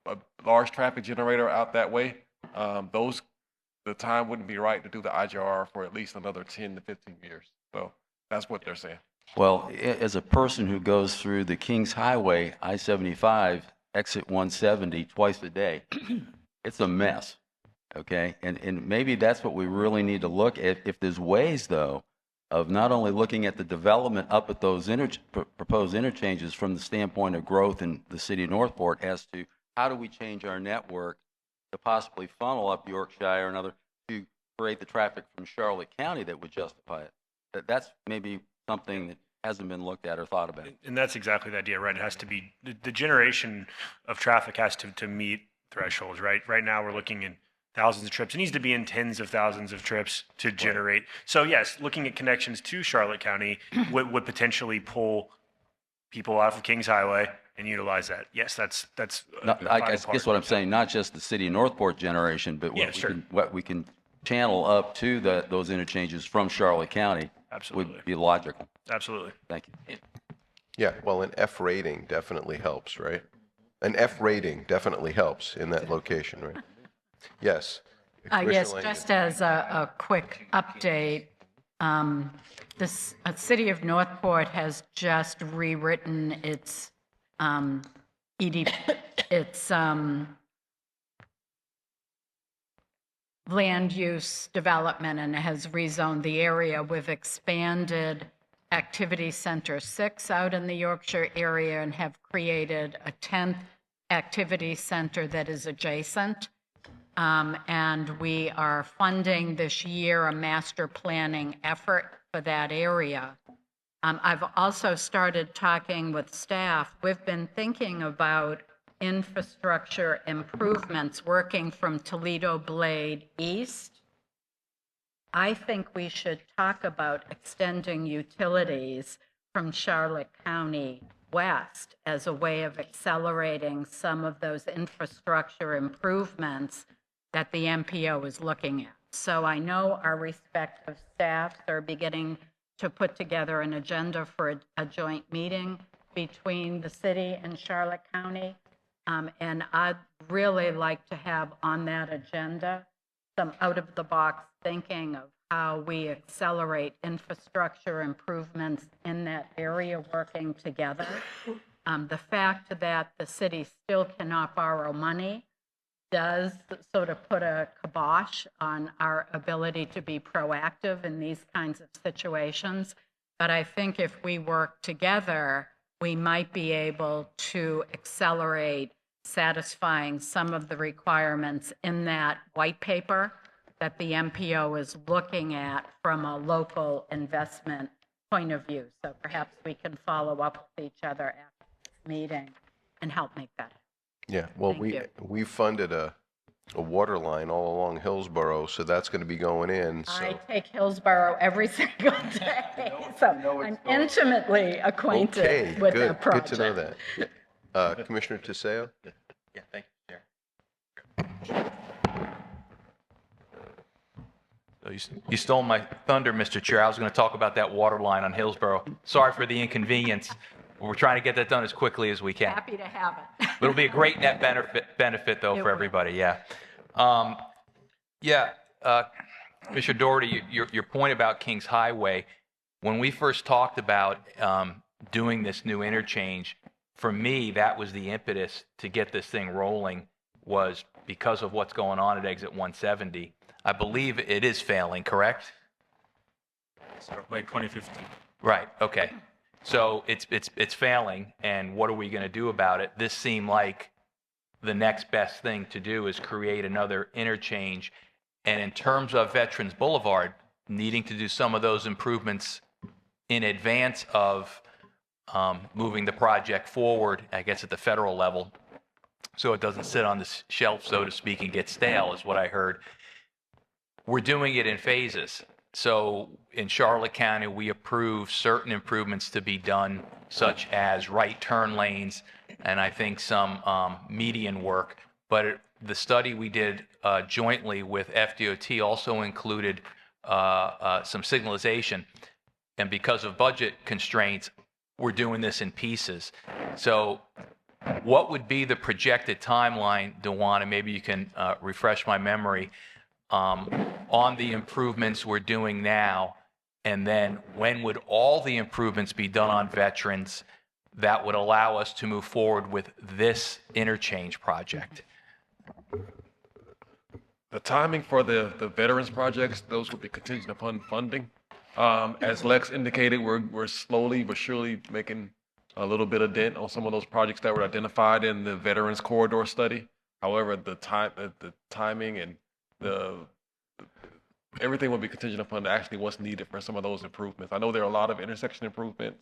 S5: a large traffic generator out that way, the time wouldn't be right to do the IJR for at least another 10 to 15 years. So that's what they're saying.
S14: Well, as a person who goes through the Kings Highway, I-75, exit 170 twice a day, it's a mess, okay? And maybe that's what we really need to look at. If there's ways, though, of not only looking at the development up at those proposed interchanges from the standpoint of growth in the city of Northport as to how do we change our network to possibly funnel up Yorkshire and other to create the traffic from Charlotte County that would justify it. That's maybe something that hasn't been looked at or thought about.
S7: And that's exactly the idea, right? It has to be, the generation of traffic has to meet thresholds, right? Right now, we're looking in thousands of trips. It needs to be in tens of thousands of trips to generate. So yes, looking at connections to Charlotte County would potentially pull people off of Kings Highway and utilize that. Yes, that's
S14: I guess what I'm saying, not just the city of Northport generation, but what we can channel up to those interchanges from Charlotte County would be logical.
S7: Absolutely.
S14: Thank you.
S1: Yeah, well, an F rating definitely helps, right? An F rating definitely helps in that location, right? Yes.
S15: Yes, just as a quick update, the city of Northport has just rewritten its its land use development, and has rezoned the area. We've expanded Activity Center 6 out in the Yorkshire area and have created a 10th activity center that is adjacent. And we are funding this year a master planning effort for that area. I've also started talking with staff. We've been thinking about infrastructure improvements working from Toledo Blade East. I think we should talk about extending utilities from Charlotte County West as a way of accelerating some of those infrastructure improvements that the MPO is looking at. So I know our respective staffs are beginning to put together an agenda for a joint meeting between the city and Charlotte County. And I'd really like to have on that agenda some out-of-the-box thinking of how we accelerate infrastructure improvements in that area working together. The fact that the city still cannot borrow money does sort of put a kibosh on our ability to be proactive in these kinds of situations. But I think if we work together, we might be able to accelerate satisfying some of the requirements in that white paper that the MPO is looking at from a local investment point of view. So perhaps we can follow up with each other after this meeting and help make that happen.
S1: Yeah, well, we funded a a water line all along Hillsborough, so that's going to be going in. So.
S15: I take Hillsborough every single day, so I'm intimately acquainted
S1: Okay,
S15: with
S1: good.
S15: that project.
S1: Good to know that. Commissioner Tiseo?
S4: Yeah, thank you, Chair. So you stole my thunder, Mr. Chair. I was going to talk about that water line on Hillsborough. Sorry for the inconvenience. We're trying to get that done as quickly as we can.
S15: Happy to have it.
S4: It'll be a great net benefit though,
S15: It
S4: for
S15: will.
S4: everybody, yeah. Mr. Doherty, your point about Kings Highway, when we first talked about doing this new interchange, for me, that was the impetus to get this thing rolling, was because of what's going on at exit 170. I believe it is failing, correct?
S11: By 2015.
S4: Right, okay. So it's failing, and what are we going to do about it? This seemed like the next best thing to do is create another interchange. And in terms of Veterans Boulevard, needing to do some of those improvements in advance of moving the project forward, I guess at the federal level, so it doesn't sit on the shelf, so to speak, and get stale, is what I heard. We're doing it in phases. So in Charlotte County, we approve certain improvements to be done, such as right turn lanes, and I think some median work. But the study we did jointly with FDOT also included some signalization. And because of budget constraints, we're doing this in pieces. So what would be the projected timeline, Dewan, and maybe you can refresh my memory, on the improvements we're doing now, and then when would all the improvements be done on veterans that would allow us to move forward with this interchange project?
S5: The timing for the veterans projects, those will be contingent upon funding. As Lex indicated, we're slowly but surely making a little bit of dent on some of those projects that were identified in the Veterans Corridor Study. However, the timing and everything will be contingent upon actually what's needed for some of those improvements. I know there are a lot of intersection improvements,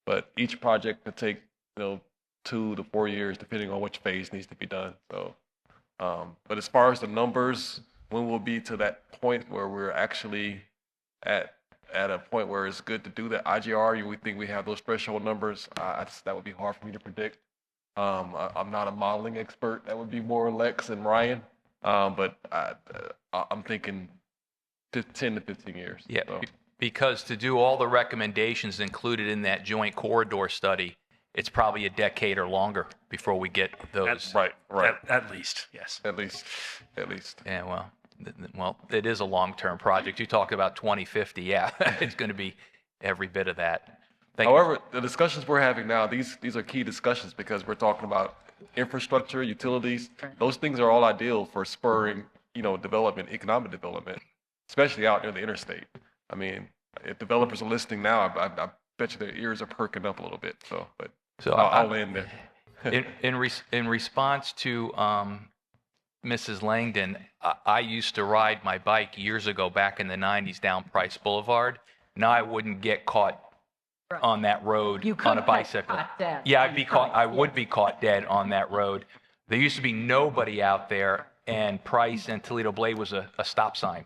S5: but each project could take 2 to 4 years depending on which phase needs to be done. So, but as far as the numbers, when we'll be to that point where we're actually at a point where it's good to do the IGR, we think we have those threshold numbers. That would be hard for me to predict. I'm not a modeling expert. That would be more Lex and Ryan. But I'm thinking 10 to 15 years.
S4: Yeah,
S5: so.
S4: Because to do all the recommendations included in that joint corridor study, it's probably a decade or longer before we get those.
S5: Right.
S7: At least, yes.
S5: At least.
S4: Yeah, well, it is a long-term project. You talk about 2050, yeah, it's going to be every bit of that.
S5: However, the discussions we're having now, these are key discussions because we're talking about infrastructure, utilities. Those things are all ideal for spurring, development, economic development, especially out near the interstate. I mean, if developers are listening now, I bet you their ears are perking up a little bit. So I'll end there.
S4: In response to Mrs. Langdon, I used to ride my bike years ago back in the 90s down Price Boulevard. Now I wouldn't get caught on that road on a bicycle. Yeah, I would be caught dead on that road. There used to be nobody out there, and Price and Toledo Blade was a stop sign.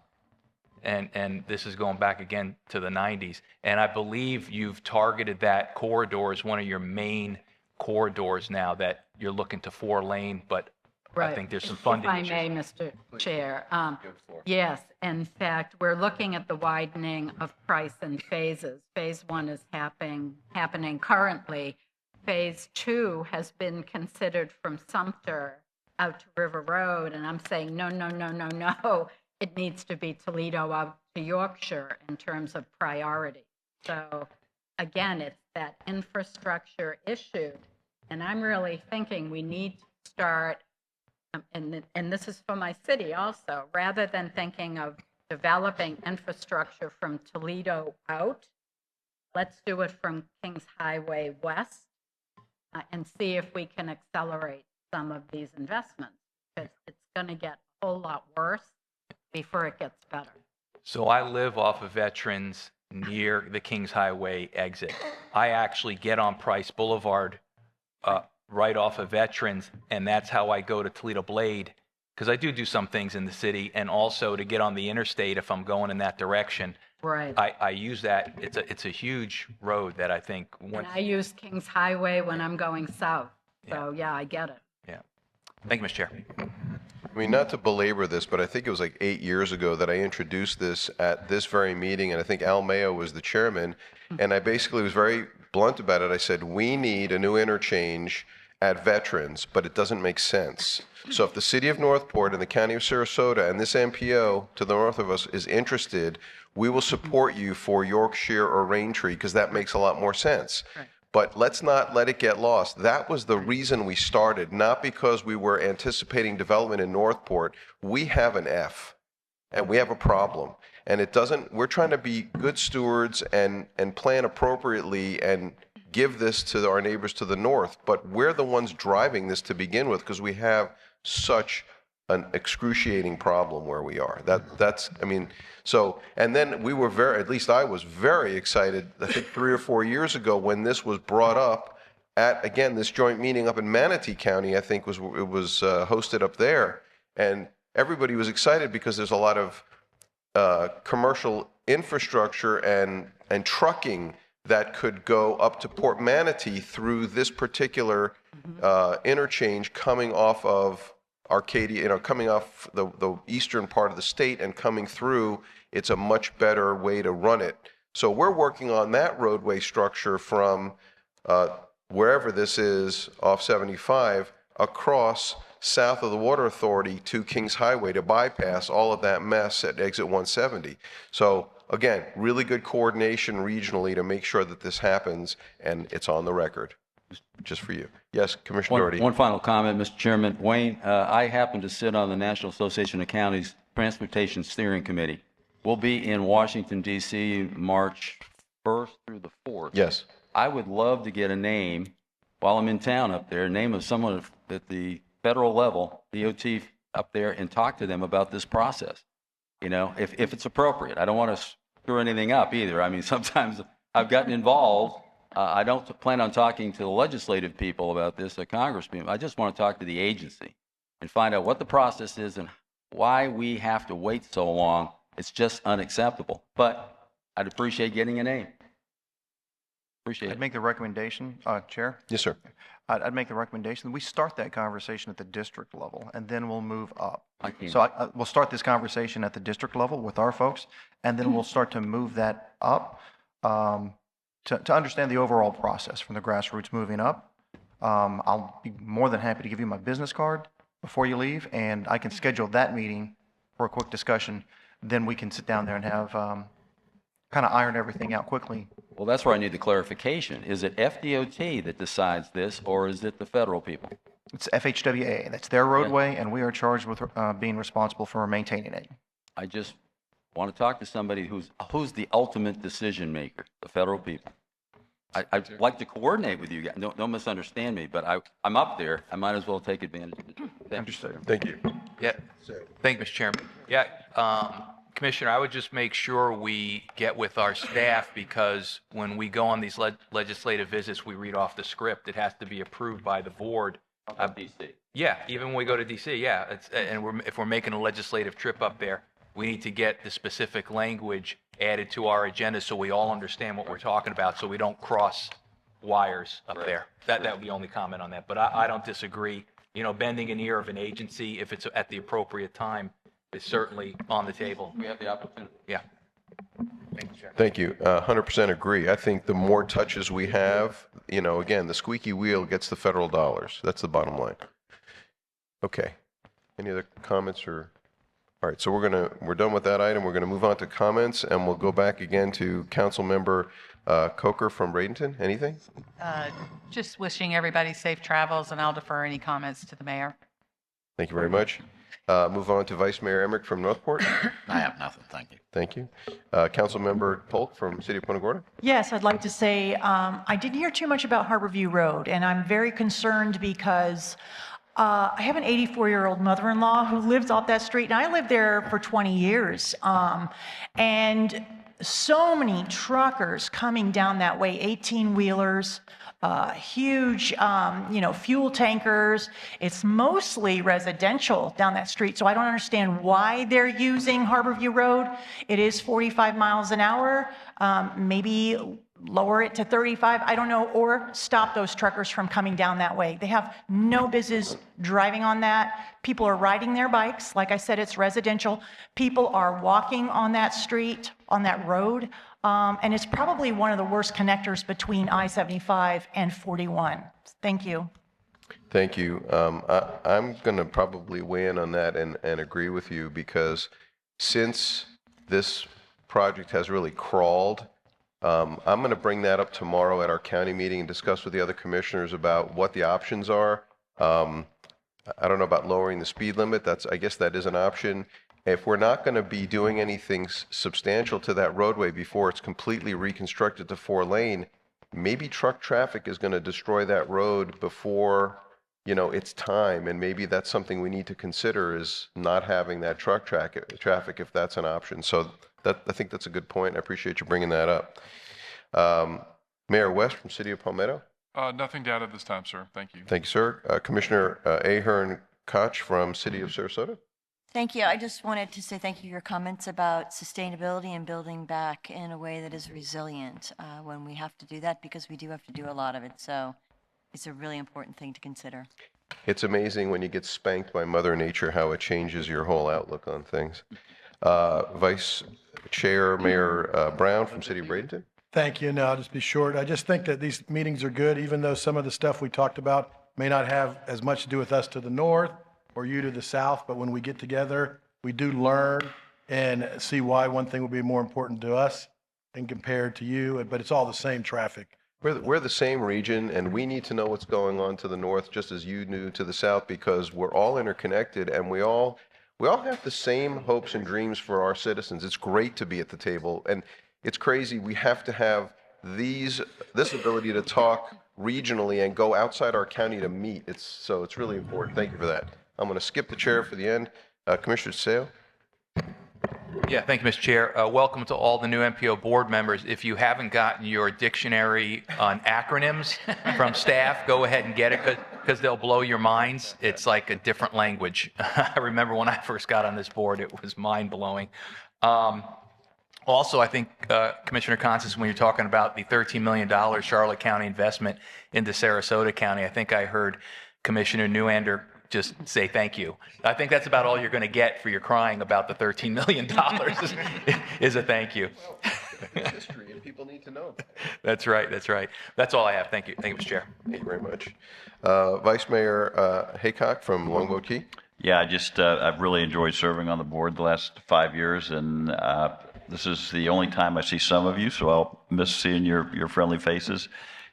S4: And this is going back again to the 90s. And I believe you've targeted that corridor as one of your main corridors now, that you're looking to 4-lane, but I think there's some funding issues.
S15: If I may, Mr. Chair. Yes, in fact, we're looking at the widening of Price in phases. Phase 1 is happening currently. Phase 2 has been considered from Sumter out to River Road, and I'm saying, no. It needs to be Toledo out to Yorkshire in terms of priority. So again, it's that infrastructure issue. And I'm really thinking we need to start, and this is for my city also, rather than thinking of developing infrastructure from Toledo out, let's do it from Kings Highway west and see if we can accelerate some of these investments, because it's going to get a whole lot worse before it gets better.
S4: So I live off of Veterans near the Kings Highway exit. I actually get on Price Boulevard right off of Veterans, and that's how I go to Toledo Blade
S16: because I do some things in the city, and also to get on the interstate if I'm going in that direction.
S15: Right.
S16: I use that. It's a huge road that I think.
S15: And I use Kings Highway when I'm going south. So, yeah, I get it.
S16: Yeah. Thank you, Mr. Chair.
S1: I mean, not to belabor this, but I think it was like 8 years ago that I introduced this at this very meeting, and I think Al Mayo was the chairman, and I basically was very blunt about it. I said, we need a new interchange at Veterans, but it doesn't make sense. So if the city of Northport and the county of Sarasota and this MPO to the north of us is interested, we will support you for Yorkshire or Raintree, because that makes a lot more sense.
S15: Right.
S1: But let's not let it get lost. That was the reason we started, not because we were anticipating development in Northport. We have an F, and we have a problem. And it doesn't, we're trying to be good stewards and plan appropriately and give this to our neighbors to the north. But we're the ones driving this to begin with, because we have such an excruciating problem where we are. That's, I mean, so, and then we were very, at least I was very excited, I think 3 or 4 years ago when this was brought up at, again, this joint meeting up in Manatee County, I think it was hosted up there. And everybody was excited because there's a lot of commercial infrastructure and trucking that could go up to Port Manatee through this particular interchange coming off of Arcadia, coming off the eastern part of the state and coming through. It's a much better way to run it. So we're working on that roadway structure from wherever this is off 75 across south of the Water Authority to Kings Highway to bypass all of that mess at exit 170. So again, really good coordination regionally to make sure that this happens, and it's on the record, just for you. Yes, Commissioner Doherty.
S14: One final comment, Mr. Chairman. Wayne, I happen to sit on the National Association of Counties Transportation Steering Committee. We'll be in Washington, D.C. March 1st through the 4th.
S1: Yes.
S14: I would love to get a name, while I'm in town up there, name of someone at the federal level, DOT up there, and talk to them about this process. If it's appropriate. I don't want to screw anything up either. I mean, sometimes I've gotten involved. I don't plan on talking to the legislative people about this, the congresspeople. I just want to talk to the agency and find out what the process is and why we have to wait so long. It's just unacceptable. But I'd appreciate getting a name. Appreciate it.
S3: I'd make the recommendation, Chair.
S1: Yes, sir.
S3: I'd make the recommendation that we start that conversation at the district level, and then we'll move up.
S14: Okay.
S3: So we'll start this conversation at the district level with our folks, and then we'll start to move that up to understand the overall process from the grassroots moving up. I'll be more than happy to give you my business card before you leave, and I can schedule that meeting for a quick discussion. Then we can sit down there and have kind of iron everything out quickly.
S14: Well, that's where I need the clarification. Is it FDOT that decides this, or is it the federal people?
S3: It's FHWA. That's their roadway, and we are charged with being responsible for maintaining it.
S14: I just want to talk to somebody who's the ultimate decision maker, the federal people. I'd like to coordinate with you guys. Don't misunderstand me, but I'm up there. I might as well take advantage of it.
S3: Understood.
S1: Thank you.
S16: Yeah. Thank you, Mr. Chairman. Yeah. Commissioner, I would just make sure we get with our staff, because when we go on these legislative visits, we read off the script. It has to be approved by the board.
S14: DC.
S16: Yeah, even when we go to DC, yeah. If we're making a legislative trip up there, we need to get the specific language added to our agenda so we all understand what we're talking about, so we don't cross wires up there. That would be the only comment on that. But I don't disagree. Bending an ear of an agency, if it's at the appropriate time, is certainly on the table.
S14: We have the opportunity.
S16: Yeah. Thank you, Chair.
S1: Thank you. 100% agree. I think the more touches we have, again, the squeaky wheel gets the federal dollars. That's the bottom line. Okay. Any other comments or? All right. So we're done with that item. We're going to move on to comments, and we'll go back again to Councilmember Coker from Bradenton. Anything?
S17: Just wishing everybody safe travels, and I'll defer any comments to the mayor.
S1: Thank you very much. Move on to Vice Mayor Emmerich from Northport.
S18: I have nothing, thank you.
S1: Thank you. Councilmember Polk from City of Punta Gorda.
S19: Yes, I'd like to say I didn't hear too much about Harborview Road, and I'm very concerned because I have an 84-year-old mother-in-law who lives off that street, and I lived there for 20 years. And so many truckers coming down that way, 18-wheelers, huge, fuel tankers. It's mostly residential down that street, so I don't understand why they're using Harborview Road. It is 45 miles an hour. Maybe lower it to 35, I don't know, or stop those truckers from coming down that way. They have no business driving on that. People are riding their bikes. Like I said, it's residential. People are walking on that street, on that road, and it's probably one of the worst connectors between I-75 and 41. Thank you.
S1: Thank you. I'm going to probably weigh in on that and agree with you, because since this project has really crawled, I'm going to bring that up tomorrow at our county meeting and discuss with the other commissioners about what the options are. I don't know about lowering the speed limit. I guess that is an option. If we're not going to be doing anything substantial to that roadway before it's completely reconstructed to 4-lane, maybe truck traffic is going to destroy that road before, its time. And maybe that's something we need to consider, is not having that truck traffic if that's an option. So I think that's a good point. I appreciate you bringing that up. Mayor West from City of Palmetto.
S20: Nothing to add at this time, sir. Thank you.
S1: Thank you, sir. Commissioner Ahern Koch from City of Sarasota.
S13: Thank you. I just wanted to say thank you for your comments about sustainability and building back in a way that is resilient when we have to do that, because we do have to do a lot of it. So it's a really important thing to consider.
S1: It's amazing when you get spanked by Mother Nature how it changes your whole outlook on things. Vice Chair Mayor Brown from City of Bradenton.
S21: Thank you. No, I'll just be short. I just think that these meetings are good, even though some of the stuff we talked about may not have as much to do with us to the north or you to the south, but when we get together, we do learn and see why one thing will be more important to us and compared to you, but it's all the same traffic.
S1: We're the same region, and we need to know what's going on to the north just as you do to the south, because we're all interconnected and we all have the same hopes and dreams for our citizens. It's great to be at the table, and it's crazy. We have to have this ability to talk regionally and go outside our county to meet. So it's really important. Thank you for that. I'm going to skip the chair for the end. Commissioner Sale.
S16: Yeah, thank you, Mr. Chair. Welcome to all the new MPO board members. If you haven't gotten your dictionary on acronyms from staff, go ahead and get it, because they'll blow your minds. It's like a different language. I remember when I first got on this board, it was mind-blowing. Also, I think, Commissioner Constance, when you're talking about the $13 million Charlotte County investment into Sarasota County, I think I heard Commissioner Newander just say thank you. I think that's about all you're going to get for your crying about the $13 million is a thank you.
S1: It's history, and people need to know that.
S16: That's right. That's right. That's all I have. Thank you. Thank you, Mr. Chair.
S1: Thank you very much. Vice Mayor Haycock from Longboat Key.
S9: Yeah, I've really enjoyed serving on the board the last 5 years, and this is the only time I see some of you, so I'll miss seeing your friendly faces.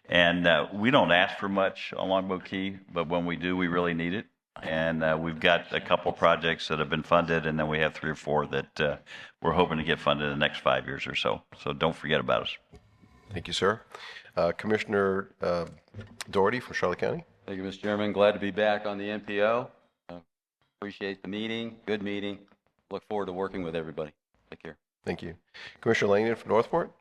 S9: And we don't ask for much on Longboat Key, but when we do, we really need it. And we've got a couple projects that have been funded, and then we have 3 or 4 that we're hoping to get funded in the next 5 years or so. So don't forget about us.
S1: Thank you, sir. Commissioner Doherty from Charlotte County.
S14: Thank you, Mr. Chairman. Glad to be back on the MPO. Appreciate the meeting. Good meeting. Look forward to working with everybody. Take care.
S1: Thank you. Commissioner Langdon from Northport.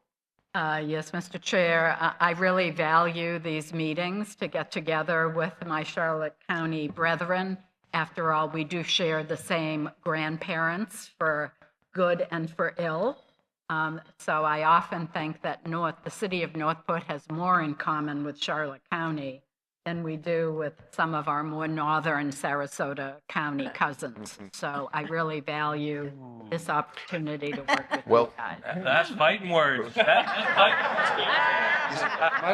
S15: Yes, Mr. Chair, I really value these meetings to get together with my Charlotte County brethren. After all, we do share the same grandparents for good and for ill. So I often think that the city of Northport has more in common with Charlotte County than we do with some of our more northern Sarasota County cousins. So I really value this opportunity to work with you guys.
S4: That's fighting words.
S21: Might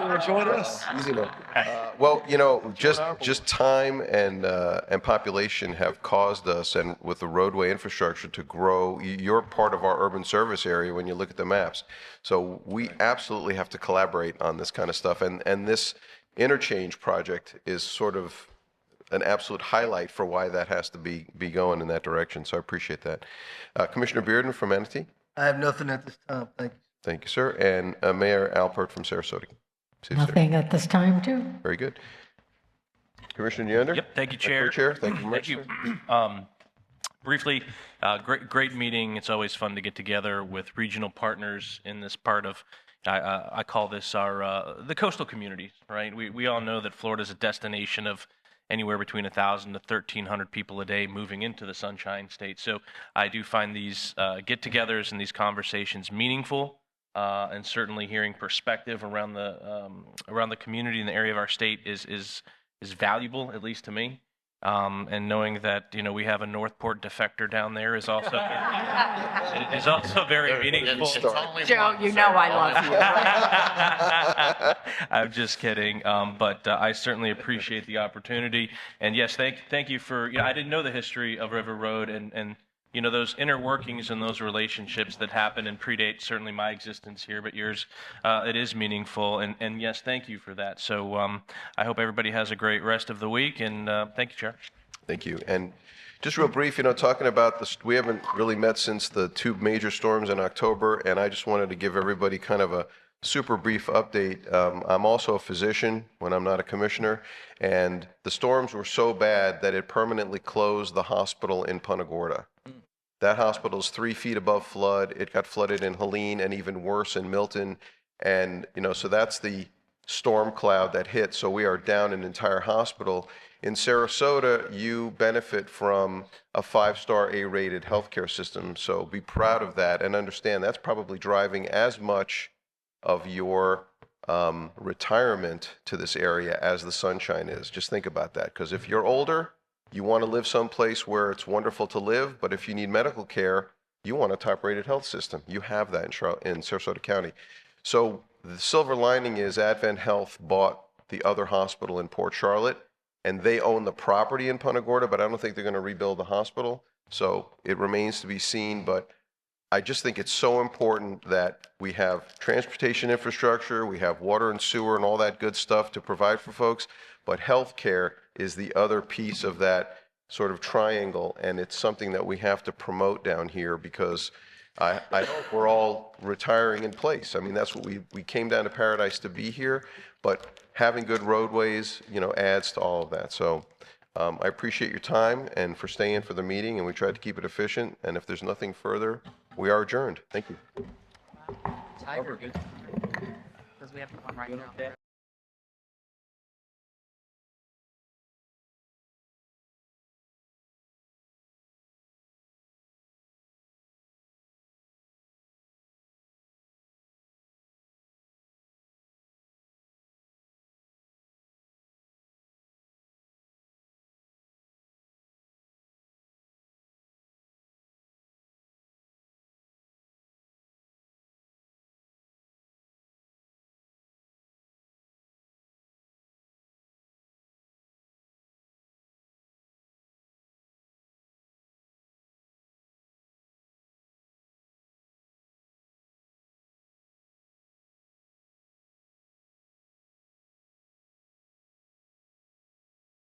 S21: want to join us.
S1: Easy enough. Well, just time and population have caused us, and with the roadway infrastructure, to grow. You're part of our urban service area when you look at the maps. So we absolutely have to collaborate on this kind of stuff, and this interchange project is sort of an absolute highlight for why that has to be going in that direction. So I appreciate that. Commissioner Bearden from Manatee.
S22: I have nothing at this time. Thank you.
S1: Thank you, sir. And Mayor Alpert from Sarasota.
S23: Nothing at this time, too.
S1: Very good. Commissioner Neander.
S24: Yep. Thank you, Chair.
S1: Chair. Thank you very much.
S24: Thank you.
S2: Briefly, great meeting. It's always fun to get together with regional partners in this part of, I call this the coastal communities, right? We all know that Florida is a destination of anywhere between 1,000 to 1,300 people a day moving into the Sunshine State. So I do find these get-togethers and these conversations meaningful, and certainly hearing perspective around the community in the area of our state is valuable, at least to me. And knowing that we have a Northport defector down there is also very meaningful.
S15: Joe, you know I love you.
S2: I'm just kidding, but I certainly appreciate the opportunity. And yes, thank you for. I didn't know the history of River Road and those inner workings and those relationships that happen and predate certainly my existence here, but yours, it is meaningful. And yes, thank you for that. So I hope everybody has a great rest of the week, and thank you, Chair.
S1: Thank you. And just real brief, talking about this, we haven't really met since the 2 major storms in October, and I just wanted to give everybody kind of a super brief update. I'm also a physician when I'm not a commissioner, and the storms were so bad that it permanently closed the hospital in Punta Gorda. That hospital is 3 feet above flood. It got flooded in Helene and even worse in Milton. And, so that's the storm cloud that hit. So we are down an entire hospital. In Sarasota, you benefit from a 5-star A-rated healthcare system. So be proud of that and understand that's probably driving as much of your retirement to this area as the Sunshine is. Just think about that. Because if you're older, you want to live someplace where it's wonderful to live, but if you need medical care, you want a top-rated health system. You have that in Sarasota County. So the silver lining is Advent Health bought the other hospital in Port Charlotte, and they own the property in Punta Gorda, but I don't think they're going to rebuild the hospital. So it remains to be seen, but I just think it's so important that we have transportation infrastructure, we have water and sewer and all that good stuff to provide for folks, but healthcare is the other piece of that sort of triangle, and it's something that we have to promote down here because I hope we're all retiring in place. I mean, that's what we came down to Paradise to be here, but having good roadways, adds to all of that. So I appreciate your time and for staying for the meeting, and we tried to keep it efficient, and if there's nothing further, we are adjourned. Thank you.
S17: Tiger. Because we have one right now.